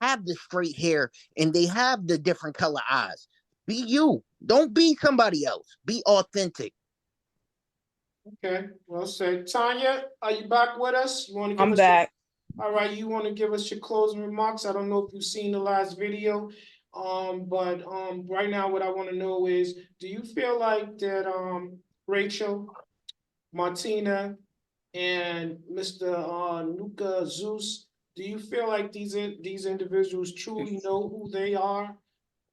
have the straight hair and they have the different color eyes. Be you. Don't be somebody else. Be authentic. Okay, well said. Tanya, are you back with us? You want to give I'm us back. All right, you want to give us your closing remarks? I don't know if you've seen the last video, but right now what I want to know is, do you feel like that Rachel, Martina, and Mr. Nuka Zeus, do you feel like these individuals truly know who they are,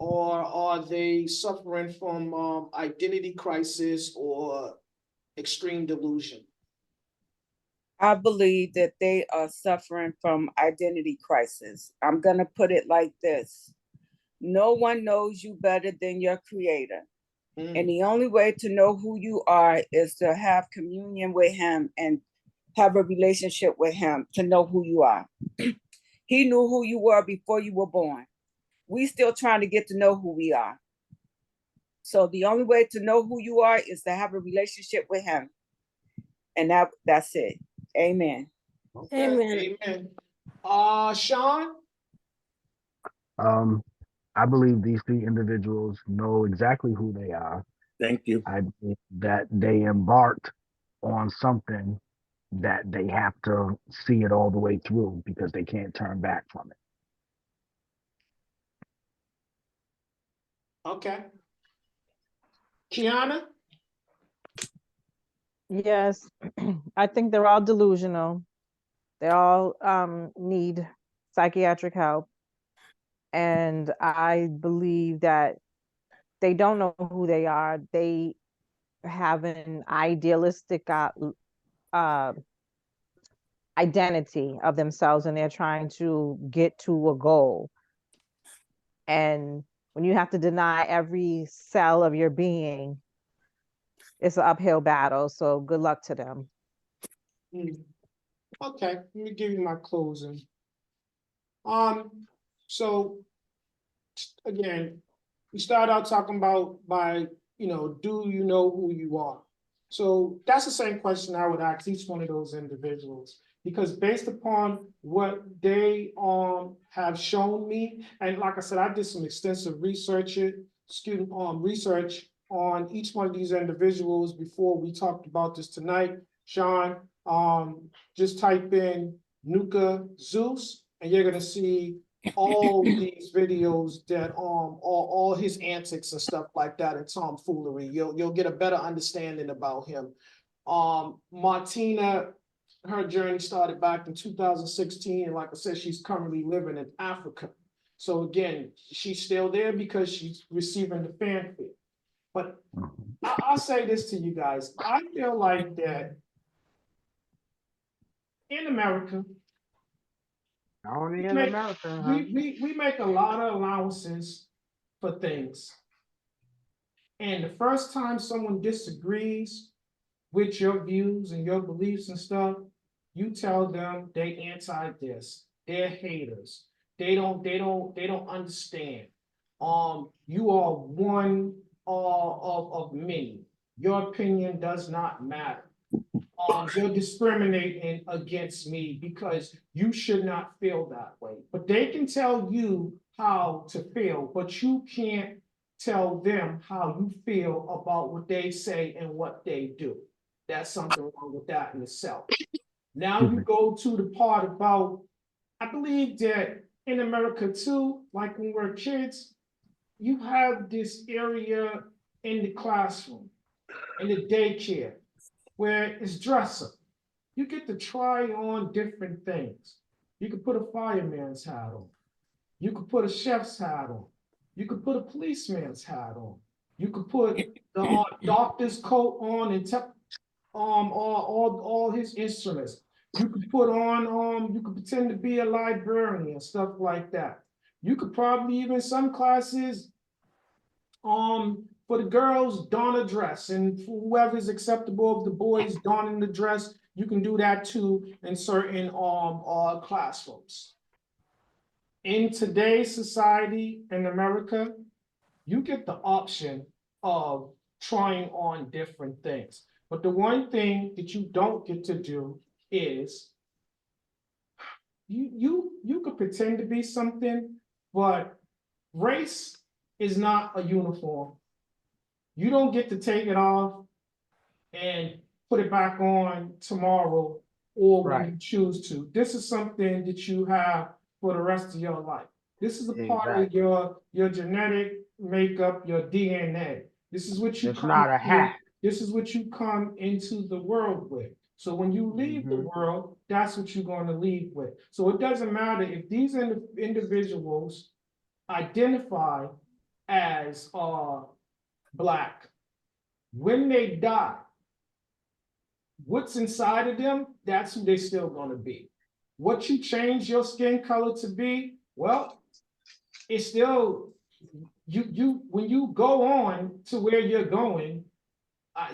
or are they suffering from identity crisis or extreme delusion? I believe that they are suffering from identity crisis. I'm going to put it like this. No one knows you better than your creator. And the only way to know who you are is to have communion with him and have a relationship with him to know who you are. He knew who you were before you were born. We still trying to get to know who we are. So the only way to know who you are is to have a relationship with him. And that's it. Amen. Okay, Amen. amen. Sean? I believe these three individuals know exactly who they are. Thank you. I believe that they embarked on something that they have to see it all the way through because they can't turn back from it. Okay. Kiana? Yes, I think they're all delusional. They all need psychiatric help. And I believe that they don't know who they are. They have an idealistic uh, identity of themselves, and they're trying to get to a goal. And when you have to deny every cell of your being, it's an uphill battle. So good luck to them. Okay, let me give you my closing. So again, we start out talking about do you know who you are? So that's the same question I would ask each one of those individuals, because based upon what they have shown me, and like I said, I did some extensive research on each one of these individuals before we talked about this tonight. Sean, just type in Nuka Zeus, and you're gonna see all these videos that all his antics and stuff like that and tomfoolery. You'll get a better understanding about him. Martina, her journey started back in 2016, and like I said, she's currently living in Africa. So again, she's still there because she's receiving the fanfare. But I'll say this to you guys. I feel like that in America, Only in America, huh? we make a lot of allowances for things. And the first time someone disagrees with your views and your beliefs and stuff, you tell them they anti this, they're haters. They don't understand. You are one of many. Your opinion does not matter. You're discriminating against me because you should not feel that way. But they can tell you how to feel, but you can't tell them how you feel about what they say and what they do. That's something wrong with that in itself. Now you go to the part about, I believe that in America too, like when we're kids, you have this area in the classroom, in the daycare, where it's dress up. You get to try on different things. You could put a fireman's hat on. You could put a chef's hat on. You could put a policeman's hat on. You could put the doctor's coat on and all his instruments. You could put on you could pretend to be a librarian, stuff like that. You could probably even some classes for the girls don a dress, and for whoever's acceptable of the boys donning the dress, you can do that too in certain classrooms. In today's society in America, you get the option of trying on different things. But the one thing that you don't get to do is you could pretend to be something, but race is not a uniform. You don't get to take it off and put it back on tomorrow or when you choose to. This is something that you have for the rest of your life. This is a part of your genetic makeup, your DNA. This is what you It's not a hat. This is what you come into the world with. So when you leave the world, that's what you're going to leave with. So it doesn't matter if these individuals identify as Black. When they die, what's inside of them, that's who they're still going to be. What you change your skin color to be, well, it's still you when you go on to where you're going,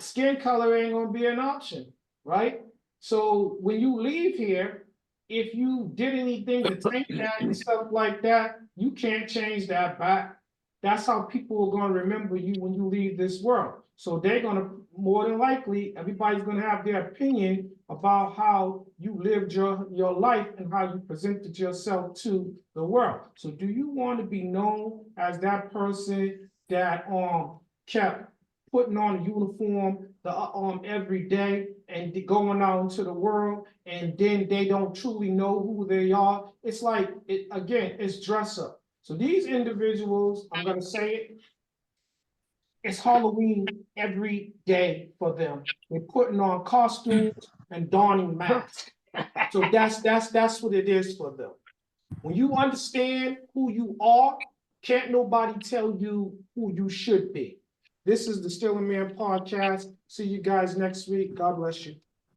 skin color ain't going to be an option, right? So when you leave here, if you did anything to take that and stuff like that, you can't change that back. That's how people are going to remember you when you leave this world. So they're going to more than likely, everybody's gonna have their opinion about how you lived your life and how you presented yourself to the world. So do you want to be known as that person that kept putting on a uniform every day and going out into the world, and then they don't truly know who they are? It's like, it's dress up. So these individuals, I'm gonna say it, it's Halloween every day for them. They're putting on costumes and donning masks. So that's what it is for them. When you understand who you are, can't nobody tell you who you should be. This is the Still a Man podcast. See you guys next week. God bless you.